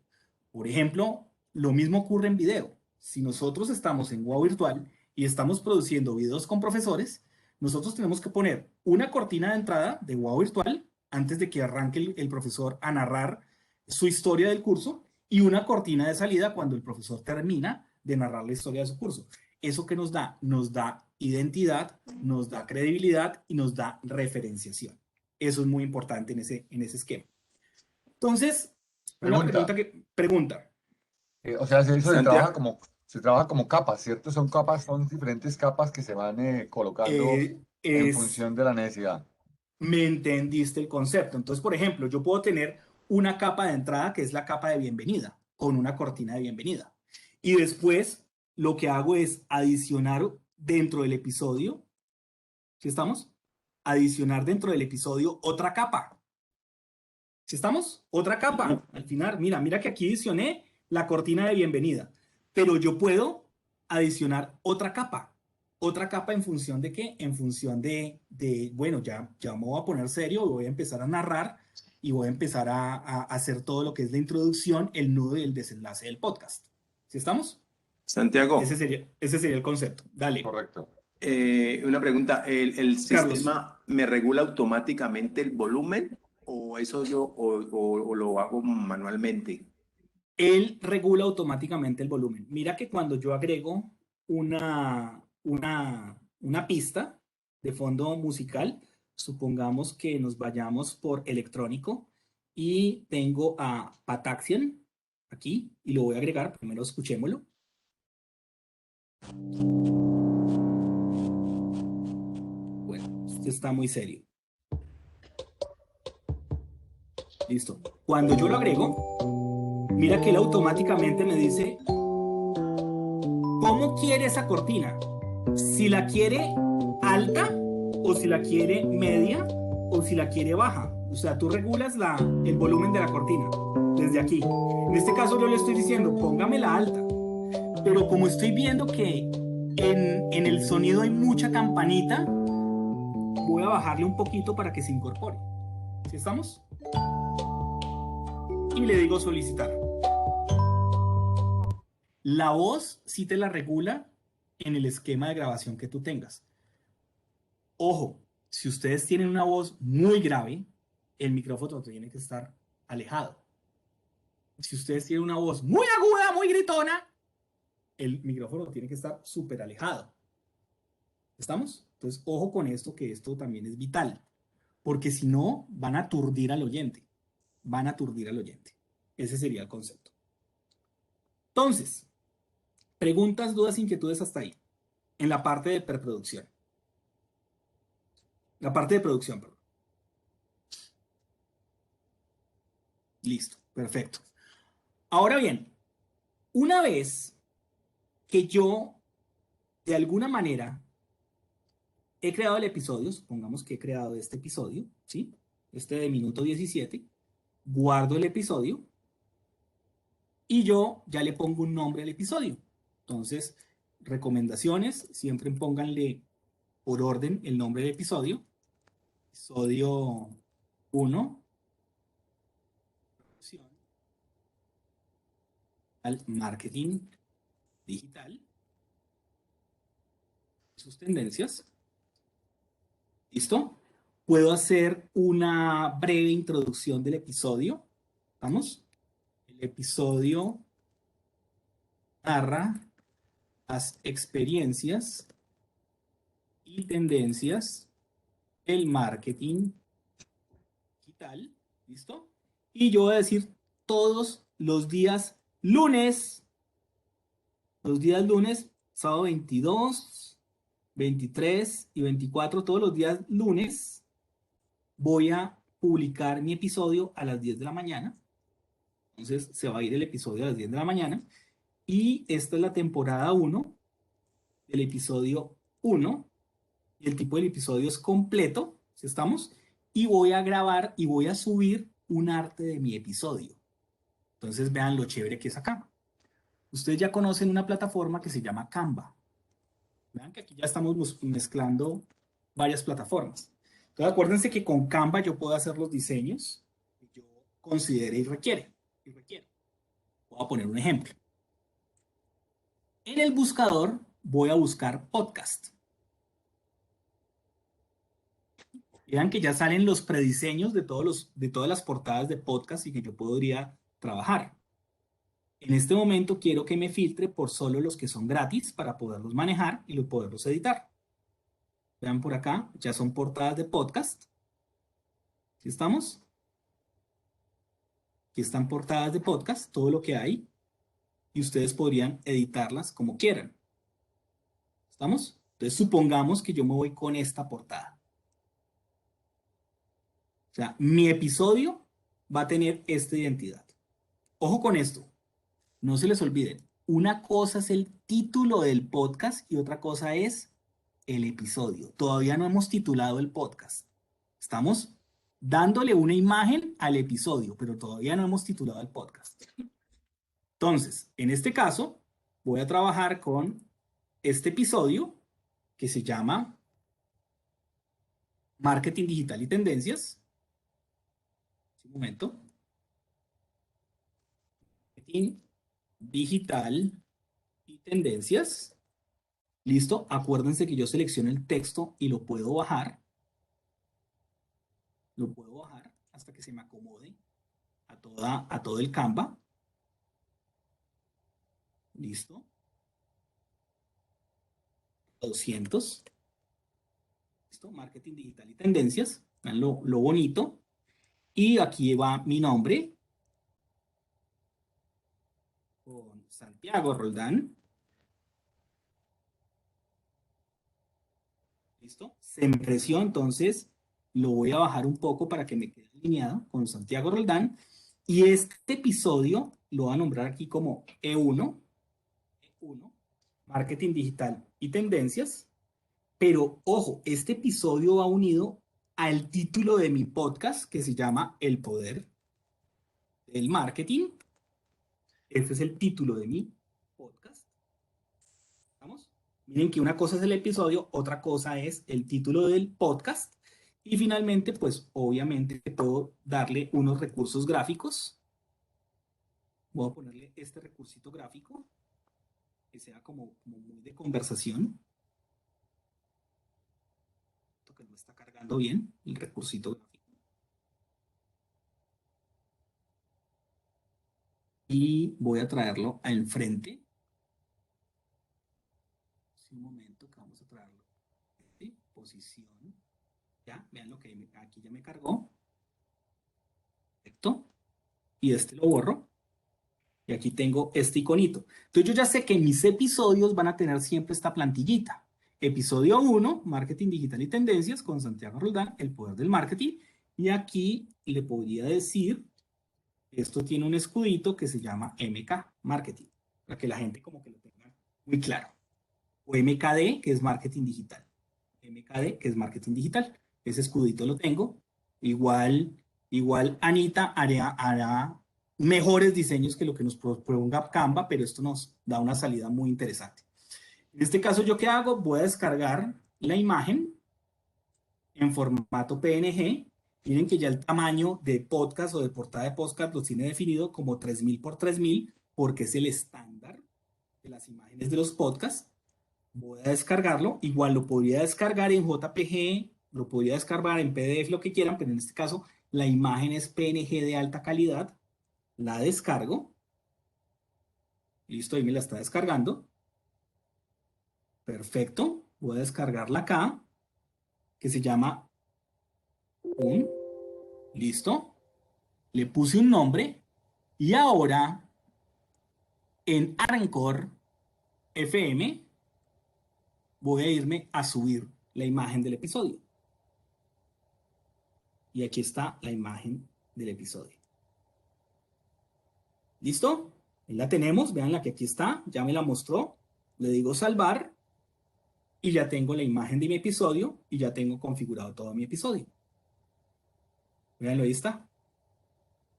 Por ejemplo, lo mismo ocurre en video. Si nosotros estamos en WOW Virtual y estamos produciendo videos con profesores, nosotros tenemos que poner una cortina de entrada de WOW Virtual antes de que arranque el profesor a narrar su historia del curso, y una cortina de salida cuando el profesor termina de narrar la historia de su curso. ¿Eso qué nos da? Nos da identidad, nos da credibilidad y nos da referenciación. Eso es muy importante en ese esquema. Entonces, una pregunta. O sea, eso Santiago. se trabaja como capas, ¿cierto? Son diferentes capas que se van colocando en función de la necesidad. Me entendiste el concepto. Entonces, por ejemplo, yo puedo tener una capa de entrada que es la capa de bienvenida, con una cortina de bienvenida. Y después lo que hago es adicionar dentro del episodio, ¿sí estamos? Adicionar dentro del episodio otra capa. ¿Sí estamos? Otra capa. Al final, mira que aquí adicioné la cortina de bienvenida, pero yo puedo adicionar otra capa. ¿Otra capa en función de qué? En función de bueno, ya me voy a poner serio, voy a empezar a narrar y voy a empezar a hacer todo lo que es la introducción, el nudo y el desenlace del podcast. ¿Sí estamos? Santiago. Ese sería el concepto. Dale. Correcto. Una pregunta, ¿el Carlos, sistema me regula automáticamente el volumen o eso o lo hago manualmente? Él regula automáticamente el volumen. Mira que cuando yo agrego una pista de fondo musical, supongamos que nos vayamos por electrónico y tengo a Pataxian aquí y lo voy a agregar, primero escuchémoslo. Bueno, esto está muy serio. Listo. Cuando yo lo agrego, mira que él automáticamente me dice cómo quiere esa cortina. Si la quiere alta o si la quiere media o si la quiere baja. O sea, tú regulas el volumen de la cortina desde aquí. En este caso yo le estoy diciendo, póngamela alta. Pero como estoy viendo que en el sonido hay mucha campanita, voy a bajarle un poquito para que se incorpore. ¿Sí estamos? Y le digo solicitar. La voz sí te la regula en el esquema de grabación que tú tengas. Ojo, si ustedes tienen una voz muy grave, el micrófono tiene que estar alejado. Si ustedes tienen una voz muy aguda, muy gritona, el micrófono tiene que estar súper alejado. ¿Estamos? Entonces, ojo con esto, que esto también es vital. Porque si no, van a aturdir al oyente. Van a aturdir al oyente. Ese sería el concepto. Entonces, preguntas, dudas, inquietudes hasta ahí. En la parte de preproducción. La parte de producción, perdón. Listo, perfecto. Ahora bien, una vez que yo, de alguna manera, he creado el episodio, supongamos que he creado este episodio, ¿sí? Este de minuto 17, guardo el episodio y yo ya le pongo un nombre al episodio. Entonces, recomendaciones, siempre pónganle por orden el nombre del episodio. Episodio 1. Al marketing digital. Sus tendencias. ¿Listo? Puedo hacer una breve introducción del episodio. ¿Vamos? El episodio narra las experiencias y tendencias del marketing digital. ¿Listo? Y yo voy a decir todos los días lunes. Los días lunes, sábado 22, 23 y 24, todos los días lunes, voy a publicar mi episodio a las 10 de la mañana. Entonces se va a ir el episodio a las 10 de la mañana. Y esta es la temporada 1 del episodio 1. Y el tipo del episodio es completo, ¿sí estamos? Y voy a grabar y voy a subir un arte de mi episodio. Entonces vean lo chévere que es acá. Ustedes ya conocen una plataforma que se llama Canva. Vean que aquí ya estamos mezclando varias plataformas. Entonces acuérdense que con Canva yo puedo hacer los diseños que yo considere y requiere. Voy a poner un ejemplo. En el buscador voy a buscar podcast. Vean que ya salen los prediseños de todas las portadas de podcast y que yo podría trabajar. En este momento quiero que me filtre por solo los que son gratis para poderlos manejar y poderlos editar. Vean por acá, ya son portadas de podcast. ¿Sí estamos? Aquí están portadas de podcast, todo lo que hay. Y ustedes podrían editarlas como quieran. ¿Estamos? Entonces supongamos que yo me voy con esta portada. O sea, mi episodio va a tener esta identidad. Ojo con esto. No se les olviden. Una cosa es el título del podcast y otra cosa es el episodio. Todavía no hemos titulado el podcast. Estamos dándole una imagen al episodio, pero todavía no hemos titulado el podcast. Entonces, en este caso, voy a trabajar con este episodio que se llama Marketing Digital y Tendencias. Un momento. Marketing Digital y Tendencias. Listo. Acuérdense que yo selecciono el texto y lo puedo bajar. Lo puedo bajar hasta que se me acomode a todo el Canva. Listo. 200. Listo. Marketing Digital y Tendencias. Vean lo bonito. Y aquí va mi nombre. Con Santiago Roldán. ¿Listo? Se me creció, entonces lo voy a bajar un poco para que me quede alineado con Santiago Roldán. Y este episodio lo voy a nombrar aquí como E1, Marketing Digital y Tendencias. Pero ojo, este episodio va unido al título de mi podcast que se llama El Poder del Marketing. Este es el título de mi podcast. ¿Vamos? Miren que una cosa es el episodio, otra cosa es el título del podcast. Y finalmente, pues obviamente puedo darle unos recursos gráficos. Voy a ponerle este recursito gráfico que sea como muy de conversación. Esto que no está cargando bien, el recursito gráfico. Y voy a traerlo al frente. Un momento que vamos a traerlo. ¿Sí? Posición. Ya, vean lo que aquí ya me cargó. Perfecto. Y este lo borro. Y aquí tengo este iconito. Entonces yo ya sé que mis episodios van a tener siempre esta plantillita. Episodio 1, Marketing Digital y Tendencias con Santiago Roldán, el poder del marketing. Y aquí le podría decir, esto tiene un escudito que se llama MK, Marketing, para que la gente como que lo tenga muy claro. O MKD, que es Marketing Digital. MKD, que es Marketing Digital. Ese escudito lo tengo. Igual Anita hará mejores diseños que lo que nos proponga Canva, pero esto nos da una salida muy interesante. En este caso, ¿yo qué hago? Voy a descargar la imagen en formato PNG. Miren que ya el tamaño de podcast o de portada de podcast lo tiene definido como 3000 por 3000 porque es el estándar de las imágenes de los podcasts. Voy a descargarlo. Igual lo podría descargar en JPG, lo podría descargar en PDF, lo que quieran, pero en este caso la imagen es PNG de alta calidad. La descargo. Listo, ahí me la está descargando. Perfecto. Voy a descargarla acá, que se llama Listo. Le puse un nombre y ahora en Anchor FM voy a irme a subir la imagen del episodio. Y aquí está la imagen del episodio. ¿Listo? Ahí la tenemos, vean que aquí está, ya me la mostró. Le digo salvar y ya tengo la imagen de mi episodio y ya tengo configurado todo mi episodio. Veanlo, ahí está.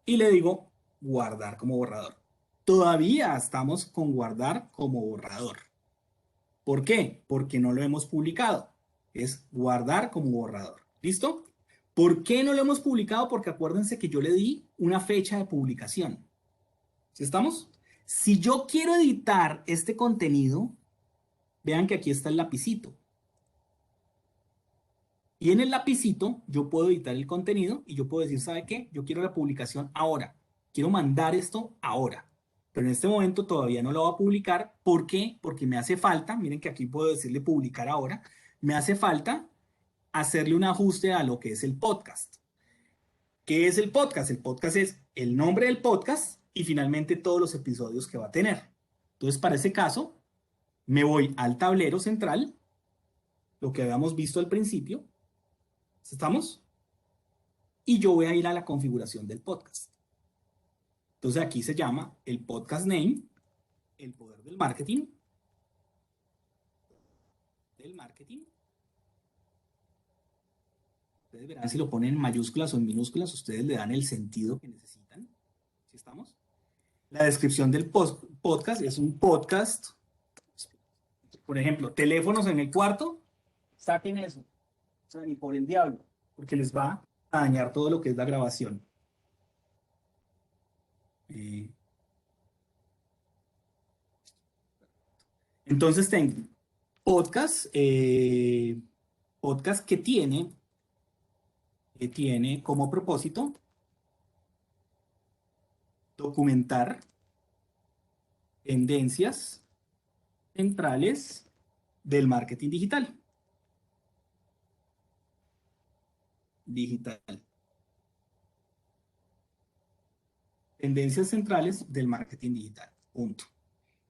Y le digo guardar como borrador. Todavía estamos con guardar como borrador. ¿Por qué? Porque no lo hemos publicado. Es guardar como borrador. ¿Listo? ¿Por qué no lo hemos publicado? Porque acuérdense que yo le di una fecha de publicación. ¿Sí estamos? Si yo quiero editar este contenido, vean que aquí está el lapicito. Y en el lapicito yo puedo editar el contenido y yo puedo decir, ¿sabe qué? Yo quiero la publicación ahora. Quiero mandar esto ahora. Pero en este momento todavía no lo voy a publicar. ¿Por qué? Porque me hace falta, miren que aquí puedo decirle publicar ahora, me hace falta hacerle un ajuste a lo que es el podcast. ¿Qué es el podcast? El podcast es el nombre del podcast y finalmente todos los episodios que va a tener. Entonces, para ese caso, me voy al tablero central, lo que habíamos visto al principio. ¿Estamos? Y yo voy a ir a la configuración del podcast. Entonces aquí se llama el podcast name, el poder del marketing. Ustedes verán si lo ponen en mayúsculas o en minúsculas, ustedes le dan el sentido que necesitan. ¿Sí estamos? La descripción del podcast es un podcast. Por ejemplo, teléfonos en el cuarto, saquen eso. O sea, ni por el diablo, porque les va a dañar todo lo que es la grabación. Entonces tengo podcast, podcast que tiene como propósito documentar tendencias centrales del marketing digital. Tendencias centrales del marketing digital. Punto.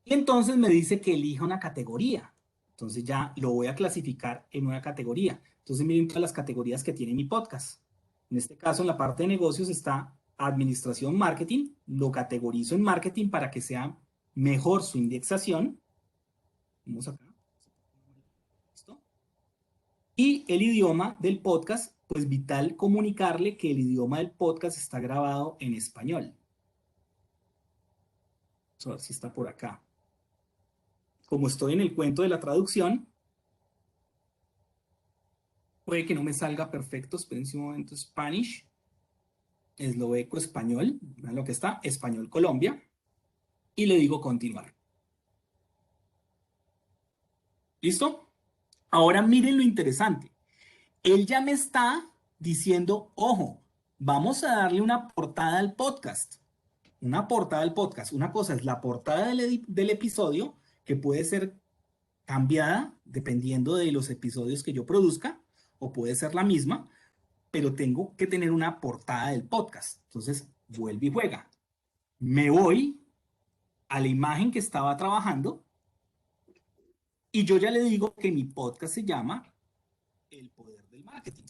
Y entonces me dice que elija una categoría. Entonces ya lo voy a clasificar en una categoría. Entonces miren todas las categorías que tiene mi podcast. En este caso, en la parte de negocios está administración marketing. Lo categorizo en marketing para que sea mejor su indexación. Vamos acá. ¿Listo? Y el idioma del podcast, pues vital comunicarle que el idioma del podcast está grabado en español. Vamos a ver si está por acá. Como estoy en el cuento de la traducción, puede que no me salga perfecto. Espérense un momento. Spanish, esloveco, español. Vean lo que está. Español, Colombia. Y le digo continuar. ¿Listo? Ahora miren lo interesante. Él ya me está diciendo, ojo, vamos a darle una portada al podcast. Una portada al podcast. Una cosa es la portada del episodio, que puede ser cambiada dependiendo de los episodios que yo produzca, o puede ser la misma, pero tengo que tener una portada del podcast. Entonces, vuelve y juega. Me voy a la imagen que estaba trabajando y yo ya le digo que mi podcast se llama El Poder del Marketing.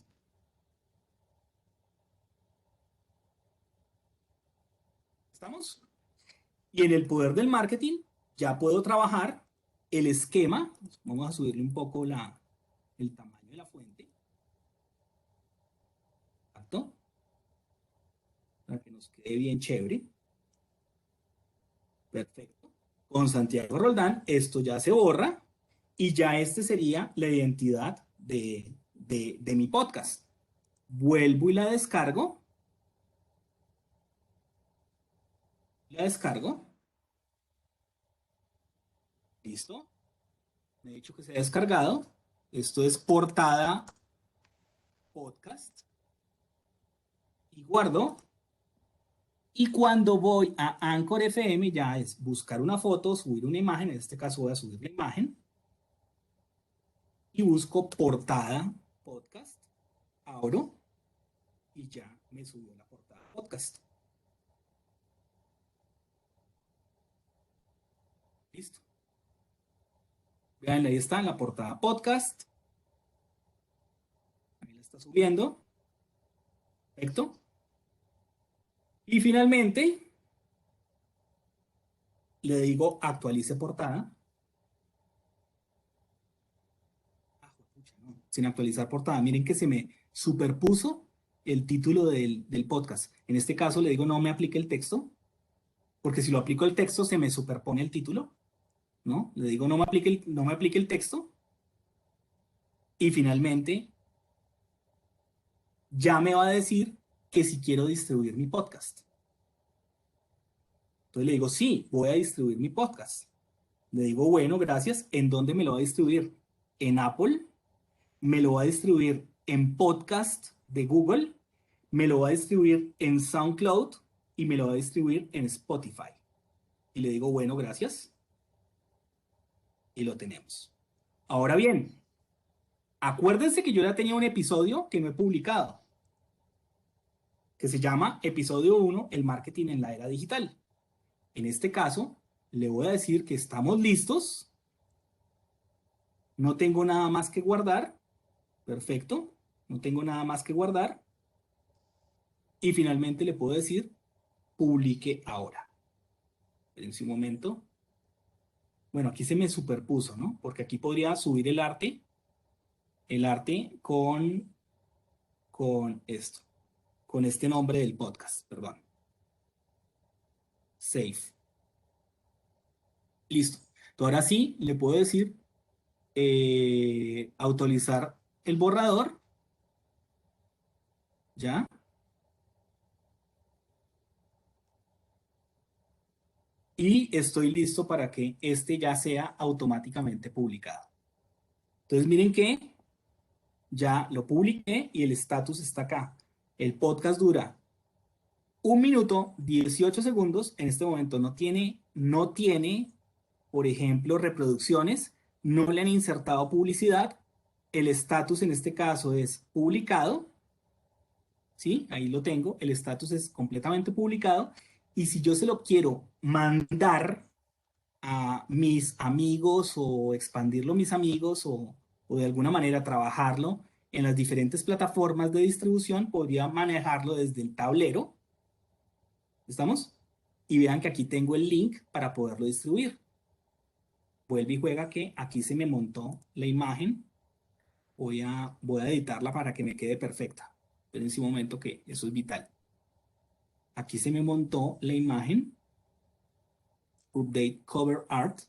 ¿Estamos? Y en el Poder del Marketing ya puedo trabajar el esquema. Vamos a subirle un poco el tamaño de la fuente. ¿Exacto? Para que nos quede bien chévere. Perfecto. Con Santiago Roldán, esto ya se borra y ya este sería la identidad de mi podcast. Vuelvo y la descargo. La descargo. ¿Listo? Me he dicho que se ha descargado. Esto es portada podcast. Y guardo. Y cuando voy a Anchor FM ya es buscar una foto, subir una imagen. En este caso voy a subir la imagen. Y busco portada podcast. Abro. Y ya me subió la portada podcast. Listo. Vean, ahí está la portada podcast. Ahí la está subiendo. Perfecto. Y finalmente, le digo actualice portada. Sin actualizar portada. Miren que se me superpuso el título del podcast. En este caso le digo no me aplique el texto, porque si lo aplico el texto se me superpone el título, ¿no? Le digo no me aplique el texto y finalmente ya me va a decir que si quiero distribuir mi podcast. Entonces le digo sí, voy a distribuir mi podcast. Le digo bueno, gracias. ¿En dónde me lo va a distribuir? En Apple. Me lo va a distribuir en podcast de Google, me lo va a distribuir en SoundCloud y me lo va a distribuir en Spotify. Y le digo, bueno, gracias. Y lo tenemos. Ahora bien, acuérdense que yo ya tenía un episodio que no he publicado, que se llama Episodio 1, el marketing en la era digital. En este caso, le voy a decir que estamos listos. No tengo nada más que guardar. Perfecto, no tengo nada más que guardar. Y finalmente le puedo decir, publique ahora. Espérense un momento. Bueno, aquí se me superpuso, ¿no? Porque aquí podría subir el arte con esto, con este nombre del podcast, perdón. Save. Listo. Entonces, ahora sí, le puedo decir, autorizar el borrador. ¿Ya? Y estoy listo para que este ya sea automáticamente publicado. Entonces miren que ya lo publiqué y el estatus está acá. El podcast dura 1 minuto 18 segundos. En este momento no tiene, por ejemplo, reproducciones. No le han insertado publicidad. El estatus en este caso es publicado. ¿Sí? Ahí lo tengo. El estatus es completamente publicado. Y si yo se lo quiero mandar a mis amigos o expandirlo a mis amigos o de alguna manera trabajarlo en las diferentes plataformas de distribución, podría manejarlo desde el tablero. ¿Estamos? Y vean que aquí tengo el link para poderlo distribuir. Vuelve y juega que aquí se me montó la imagen. Voy a editarla para que me quede perfecta. Esperen un momento que eso es vital. Aquí se me montó la imagen. Update cover art.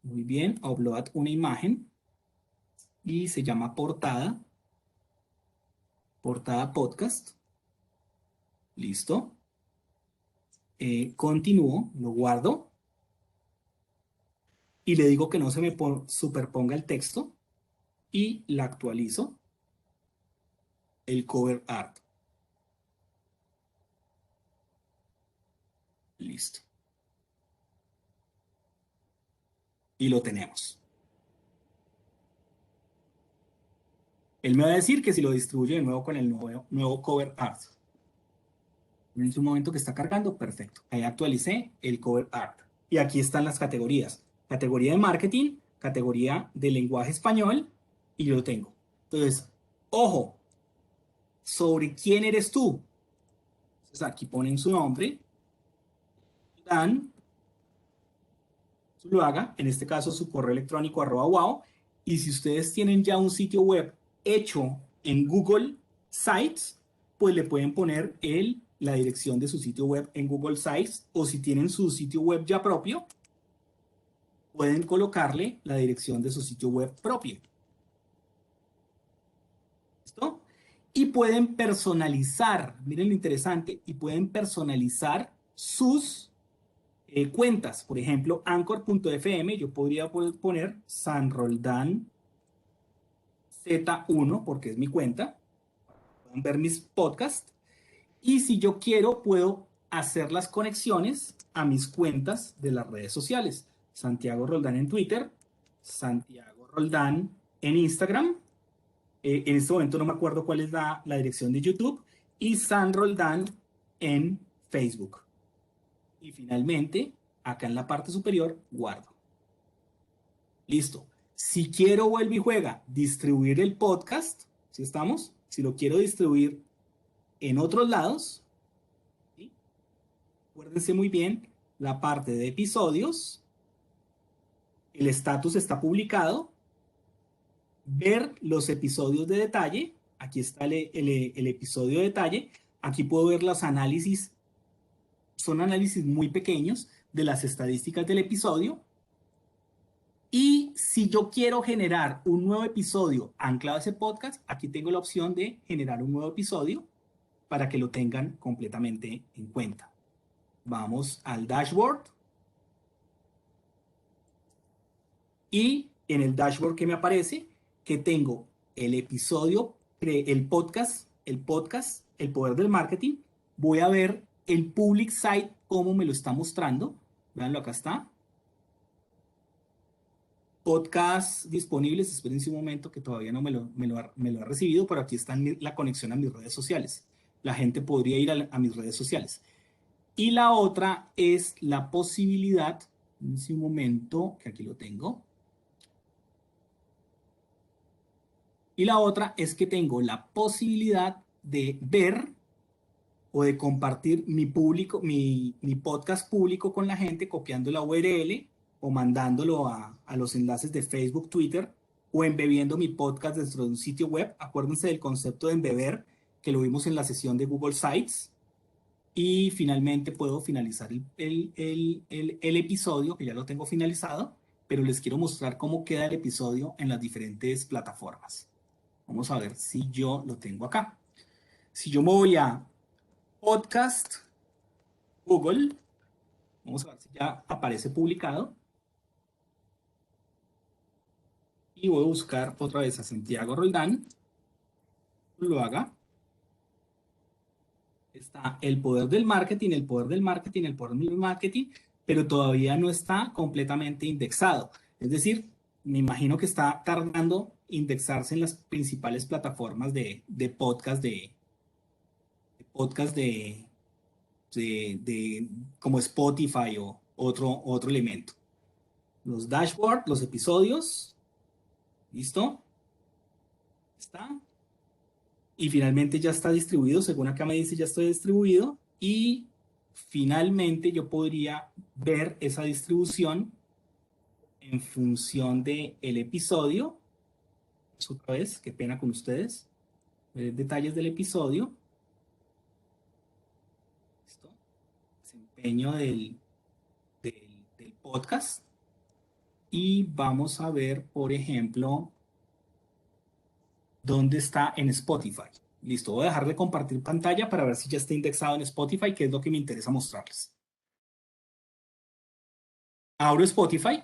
Muy bien, upload una imagen. Y se llama portada. Portada podcast. Listo. Continúo, lo guardo. Y le digo que no se me superponga el texto. Y la actualizo. El cover art. Listo. Y lo tenemos. Él me va a decir que si lo distribuyo de nuevo con el nuevo cover art. En un momento que está cargando, perfecto. Ahí actualicé el cover art. Y aquí están las categorías. Categoría de marketing, categoría de lenguaje español, y yo lo tengo. Entonces, ojo, ¿sobre quién eres tú? Entonces aquí ponen su nombre, Dan Zuluaga, en este caso su correo electrónico @wow, y si ustedes tienen ya un sitio web hecho en Google Sites, pues le pueden poner la dirección de su sitio web en Google Sites, o si tienen su sitio web ya propio, pueden colocarle la dirección de su sitio web propio. ¿Listo? Y pueden personalizar, miren lo interesante, y pueden personalizar sus cuentas. Por ejemplo, anchor.fm, yo podría poner San Roldán Z1, porque es mi cuenta. Pueden ver mis podcasts. Y si yo quiero, puedo hacer las conexiones a mis cuentas de las redes sociales. Santiago Roldán en Twitter, Santiago Roldán en Instagram. En este momento no me acuerdo cuál es la dirección de YouTube. Y San Roldán en Facebook. Y finalmente, acá en la parte superior, guardo. Listo. Si quiero, vuelve y juega, distribuir el podcast, ¿sí estamos? Si lo quiero distribuir en otros lados, ¿sí? Acuérdense muy bien la parte de episodios, el estatus está publicado, ver los episodios de detalle, aquí está el episodio de detalle, aquí puedo ver los análisis, son análisis muy pequeños de las estadísticas del episodio. Y si yo quiero generar un nuevo episodio anclado a ese podcast, aquí tengo la opción de generar un nuevo episodio para que lo tengan completamente en cuenta. Vamos al dashboard. Y en el dashboard que me aparece, que tengo el episodio, el podcast, el poder del marketing. Voy a ver el public site, cómo me lo está mostrando. Veanlo, acá está. Podcast disponibles, espérense un momento que todavía no me lo ha recibido, pero aquí está la conexión a mis redes sociales. La gente podría ir a mis redes sociales. Y la otra es la posibilidad, en un momento, que aquí lo tengo. Y la otra es que tengo la posibilidad de ver o de compartir mi podcast público con la gente, copiando la URL o mandándolo a los enlaces de Facebook, Twitter, o embebiendo mi podcast dentro de un sitio web. Acuérdense del concepto de embeber, que lo vimos en la sesión de Google Sites. Y finalmente puedo finalizar el episodio, que ya lo tengo finalizado, pero les quiero mostrar cómo queda el episodio en las diferentes plataformas. Vamos a ver si yo lo tengo acá. Si yo me voy a Podcast Google, vamos a ver si ya aparece publicado. Y voy a buscar otra vez a Santiago Roldán. Lo haga. Está el poder del marketing, el poder del marketing, el poder del marketing, pero todavía no está completamente indexado. Es decir, me imagino que está tardando indexarse en las principales plataformas de podcast como Spotify o otro elemento. Los dashboards, los episodios. ¿Listo? Está. Y finalmente ya está distribuido. Según acá me dice, ya estoy distribuido. Y finalmente yo podría ver esa distribución en función del episodio. Otra vez, qué pena con ustedes. Detalles del episodio. ¿Listo? Desempeño del podcast. Y vamos a ver, por ejemplo, dónde está en Spotify. Listo, voy a dejar de compartir pantalla para ver si ya está indexado en Spotify, que es lo que me interesa mostrarles. Abro Spotify.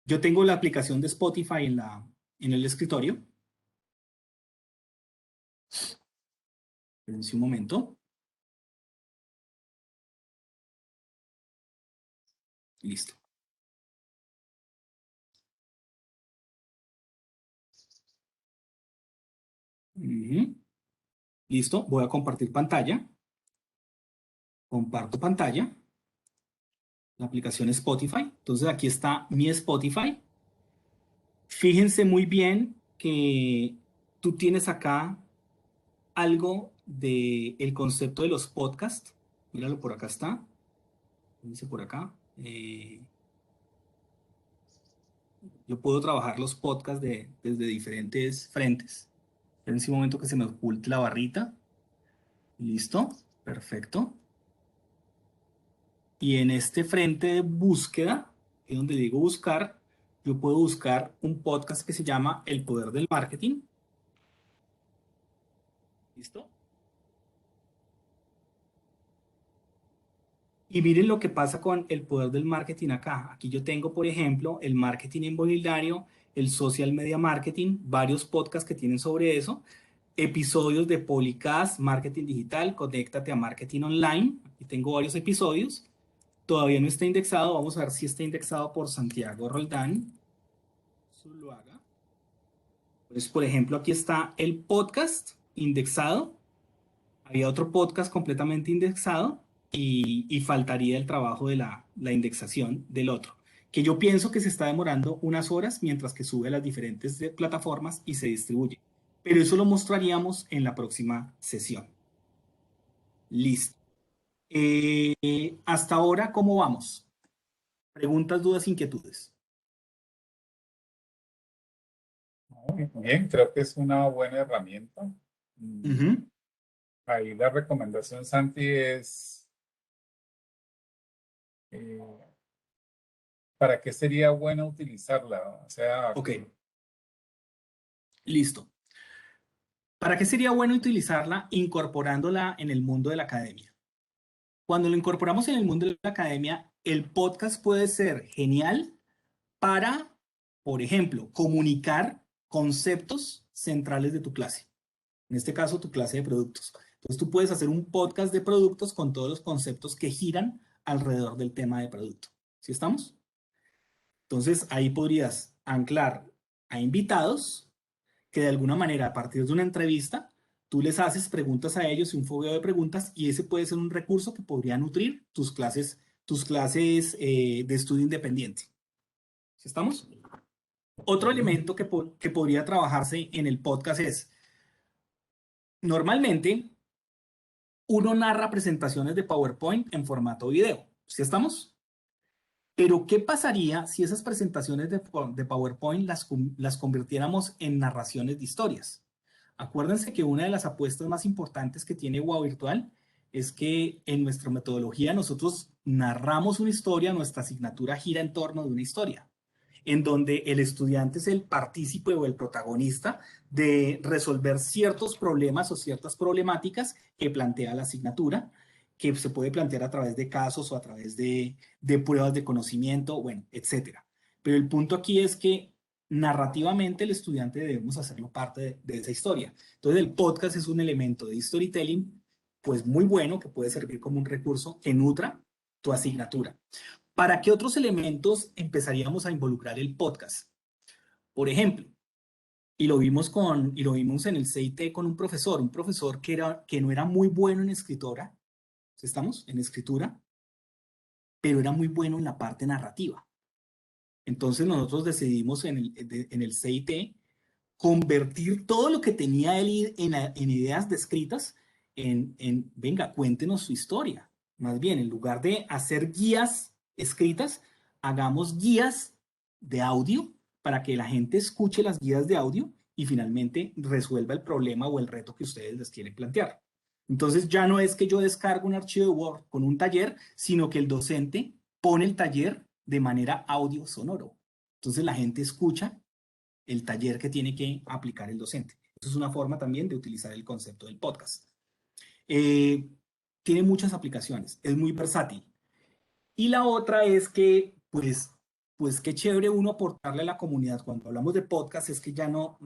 Yo tengo la aplicación de Spotify en el escritorio. Espérense un momento. Listo. Listo, voy a compartir pantalla. Comparto pantalla. La aplicación Spotify. Entonces aquí está mi Spotify. Fíjense muy bien que tú tienes acá algo del concepto de los podcasts. Míralo, por acá está. Dice por acá. Yo puedo trabajar los podcasts desde diferentes frentes. En ese momento que se me oculte la barrita. Listo. Perfecto. Y en este frente de búsqueda, es donde digo buscar, yo puedo buscar un podcast que se llama El Poder del Marketing. ¿Listo? Y miren lo que pasa con el poder del marketing acá. Aquí yo tengo, por ejemplo, el marketing inmobiliario, el social media marketing, varios podcasts que tienen sobre eso, episodios de Polycast, marketing digital, conéctate a marketing online. Aquí tengo varios episodios. Todavía no está indexado. Vamos a ver si está indexado por Santiago Roldán. Zuluaga. Pues, por ejemplo, aquí está el podcast indexado. Había otro podcast completamente indexado y faltaría el trabajo de la indexación del otro, que yo pienso que se está demorando unas horas mientras que sube a las diferentes plataformas y se distribuye. Pero eso lo mostraríamos en la próxima sesión. Listo. Hasta ahora, ¿cómo vamos? Preguntas, dudas, inquietudes. Muy bien, creo que es una buena herramienta. Ujú. Ahí la recomendación, Santi, es eh, ¿para qué sería bueno utilizarla? O sea, Ok, listo. ¿Para qué sería bueno utilizarla incorporándola en el mundo de la academia? Cuando lo incorporamos en el mundo de la academia, el podcast puede ser genial para, por ejemplo, comunicar conceptos centrales de tu clase. En este caso, tu clase de productos. Entonces, tú puedes hacer un podcast de productos con todos los conceptos que giran alrededor del tema de producto. ¿Sí estamos? Entonces, ahí podrías anclar a invitados que de alguna manera, a partir de una entrevista, tú les haces preguntas a ellos y un fogueo de preguntas y ese puede ser un recurso que podría nutrir tus clases de estudio independiente. ¿Sí estamos? Otro elemento que podría trabajarse en el podcast es, normalmente, uno narra presentaciones de PowerPoint en formato video. ¿Sí estamos? Pero, ¿qué pasaría si esas presentaciones de PowerPoint las convirtiéramos en narraciones de historias? Acuérdense que una de las apuestas más importantes que tiene WOW Virtual es que en nuestra metodología nosotros narramos una historia, nuestra asignatura gira en torno de una historia, en donde el estudiante es el partícipe o el protagonista de resolver ciertos problemas o ciertas problemáticas que plantea la asignatura, que se puede plantear a través de casos o a través de pruebas de conocimiento, bueno, etcétera. Pero el punto aquí es que narrativamente el estudiante debemos hacerlo parte de esa historia. Entonces el podcast es un elemento de storytelling pues muy bueno que puede servir como un recurso que nutra tu asignatura. ¿Para qué otros elementos empezaríamos a involucrar el podcast? Por ejemplo, y lo vimos en el CIT con un profesor que no era muy bueno en escritura, ¿estamos? En escritura, pero era muy bueno en la parte narrativa. Entonces nosotros decidimos en el CIT convertir todo lo que tenía él en ideas descritas venga, cuéntenos su historia. Más bien, en lugar de hacer guías escritas, hagamos guías de audio para que la gente escuche las guías de audio y finalmente resuelva el problema o el reto que ustedes les quieren plantear. Entonces ya no es que yo descargo un archivo de Word con un taller, sino que el docente pone el taller de manera audio sonoro. Entonces la gente escucha el taller que tiene que aplicar el docente. Eso es una forma también de utilizar el concepto del podcast. Eh, Tiene muchas aplicaciones, es muy versátil. Y la otra es que, pues qué chévere uno aportarle a la comunidad. Cuando hablamos de podcast es que ya no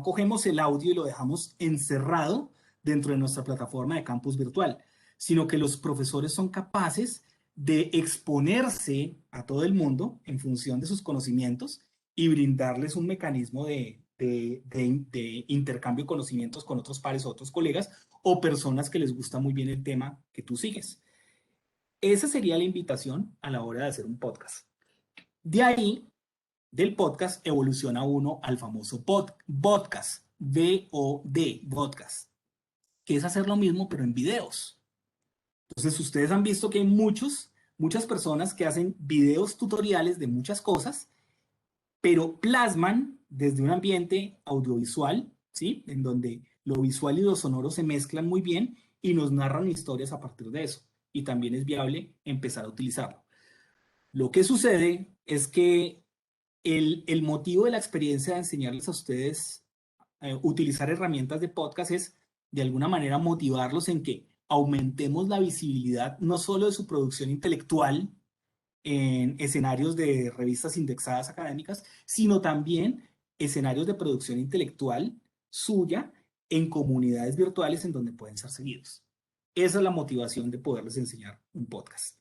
cogemos el audio y lo dejamos encerrado dentro de nuestra plataforma de campus virtual, sino que los profesores son capaces de exponerse a todo el mundo en función de sus conocimientos y brindarles un mecanismo de intercambio de conocimientos con otros pares o otros colegas o personas que les gusta muy bien el tema que tú sigues. Esa sería la invitación a la hora de hacer un podcast. De ahí, del podcast, evoluciona uno al famoso podcast, VOD, podcast, que es hacer lo mismo pero en videos. Entonces, ustedes han visto que hay muchas personas que hacen videos tutoriales de muchas cosas, pero plasman desde un ambiente audiovisual, ¿sí? En donde lo visual y lo sonoro se mezclan muy bien y nos narran historias a partir de eso. Y también es viable empezar a utilizarlo. Lo que sucede es que el motivo de la experiencia de enseñarles a ustedes utilizar herramientas de podcast es de alguna manera motivarlos en que aumentemos la visibilidad no solo de su producción intelectual en escenarios de revistas indexadas académicas, sino también escenarios de producción intelectual suya en comunidades virtuales en donde pueden ser seguidos. Esa es la motivación de poderles enseñar un podcast.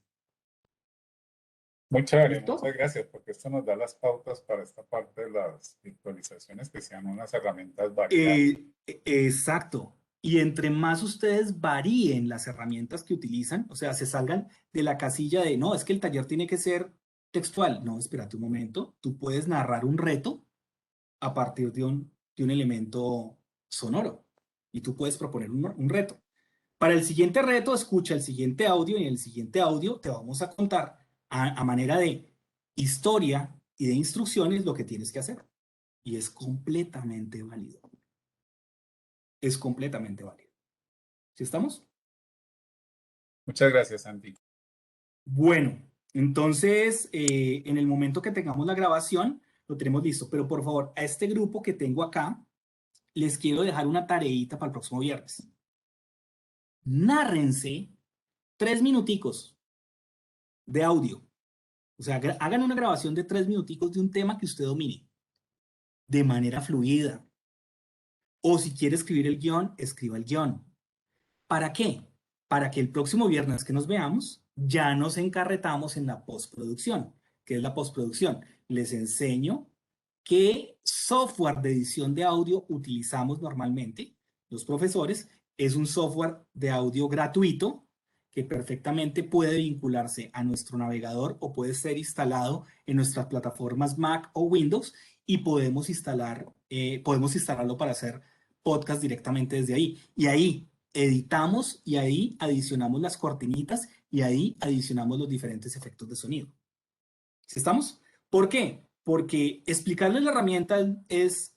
muy chévere, ¿Listo? muchas gracias, porque esto nos da las pautas para esta parte de las virtualizaciones que sean unas herramientas variadas. Exacto. Y entre más ustedes varíen las herramientas que utilizan, o sea, se salgan de la casilla de, no, es que el taller tiene que ser textual. No, espérate un momento. Tú puedes narrar un reto a partir de un elemento sonoro y tú puedes proponer un reto. Para el siguiente reto, escucha el siguiente audio y en el siguiente audio te vamos a contar a manera de historia y de instrucciones lo que tienes que hacer. Y es completamente válido. Es completamente válido. ¿Sí estamos? Muchas gracias, Santi. Bueno, entonces en el momento que tengamos la grabación, lo tenemos listo. Pero por favor, a este grupo que tengo acá, les quiero dejar una tareita para el próximo viernes. Nárrense 3 minuticos de audio. O sea, hagan una grabación de 3 minuticos de un tema que usted domine de manera fluida. O si quiere escribir el guión, escriba el guión. ¿Para qué? Para que el próximo viernes que nos veamos, ya nos encarretamos en la postproducción. ¿Qué es la postproducción? Les enseño qué software de edición de audio utilizamos normalmente los profesores. Es un software de audio gratuito que perfectamente puede vincularse a nuestro navegador o puede ser instalado en nuestras plataformas Mac o Windows y podemos instalarlo para hacer podcast directamente desde ahí. Y ahí editamos y ahí adicionamos las cortinitas y ahí adicionamos los diferentes efectos de sonido. ¿Sí estamos? ¿Por qué? Porque explicarles la herramienta es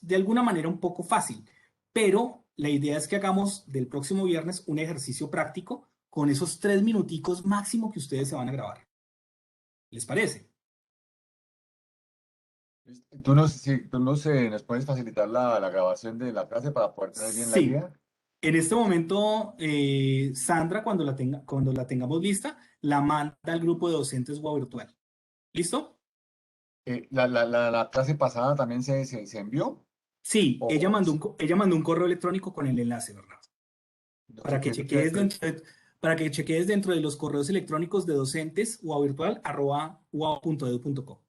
de alguna manera un poco fácil, pero la idea es que hagamos del próximo viernes un ejercicio práctico con esos 3 minuticos máximo que ustedes se van a grabar. ¿Les parece? Tú nos puedes facilitar la grabación de la clase para poder tener bien la Sí. idea. En este momento, Sandra, cuando la tengamos lista, la manda al grupo de docentes WOW Virtual. ¿Listo? La clase pasada también se envió. Sí, O- ella mandó un correo electrónico con el enlace, ¿verdad? no Para sé que qué- chequees qué- para que chequees dentro de los correos electrónicos de docentes WOW Virtual @wao.edu.co.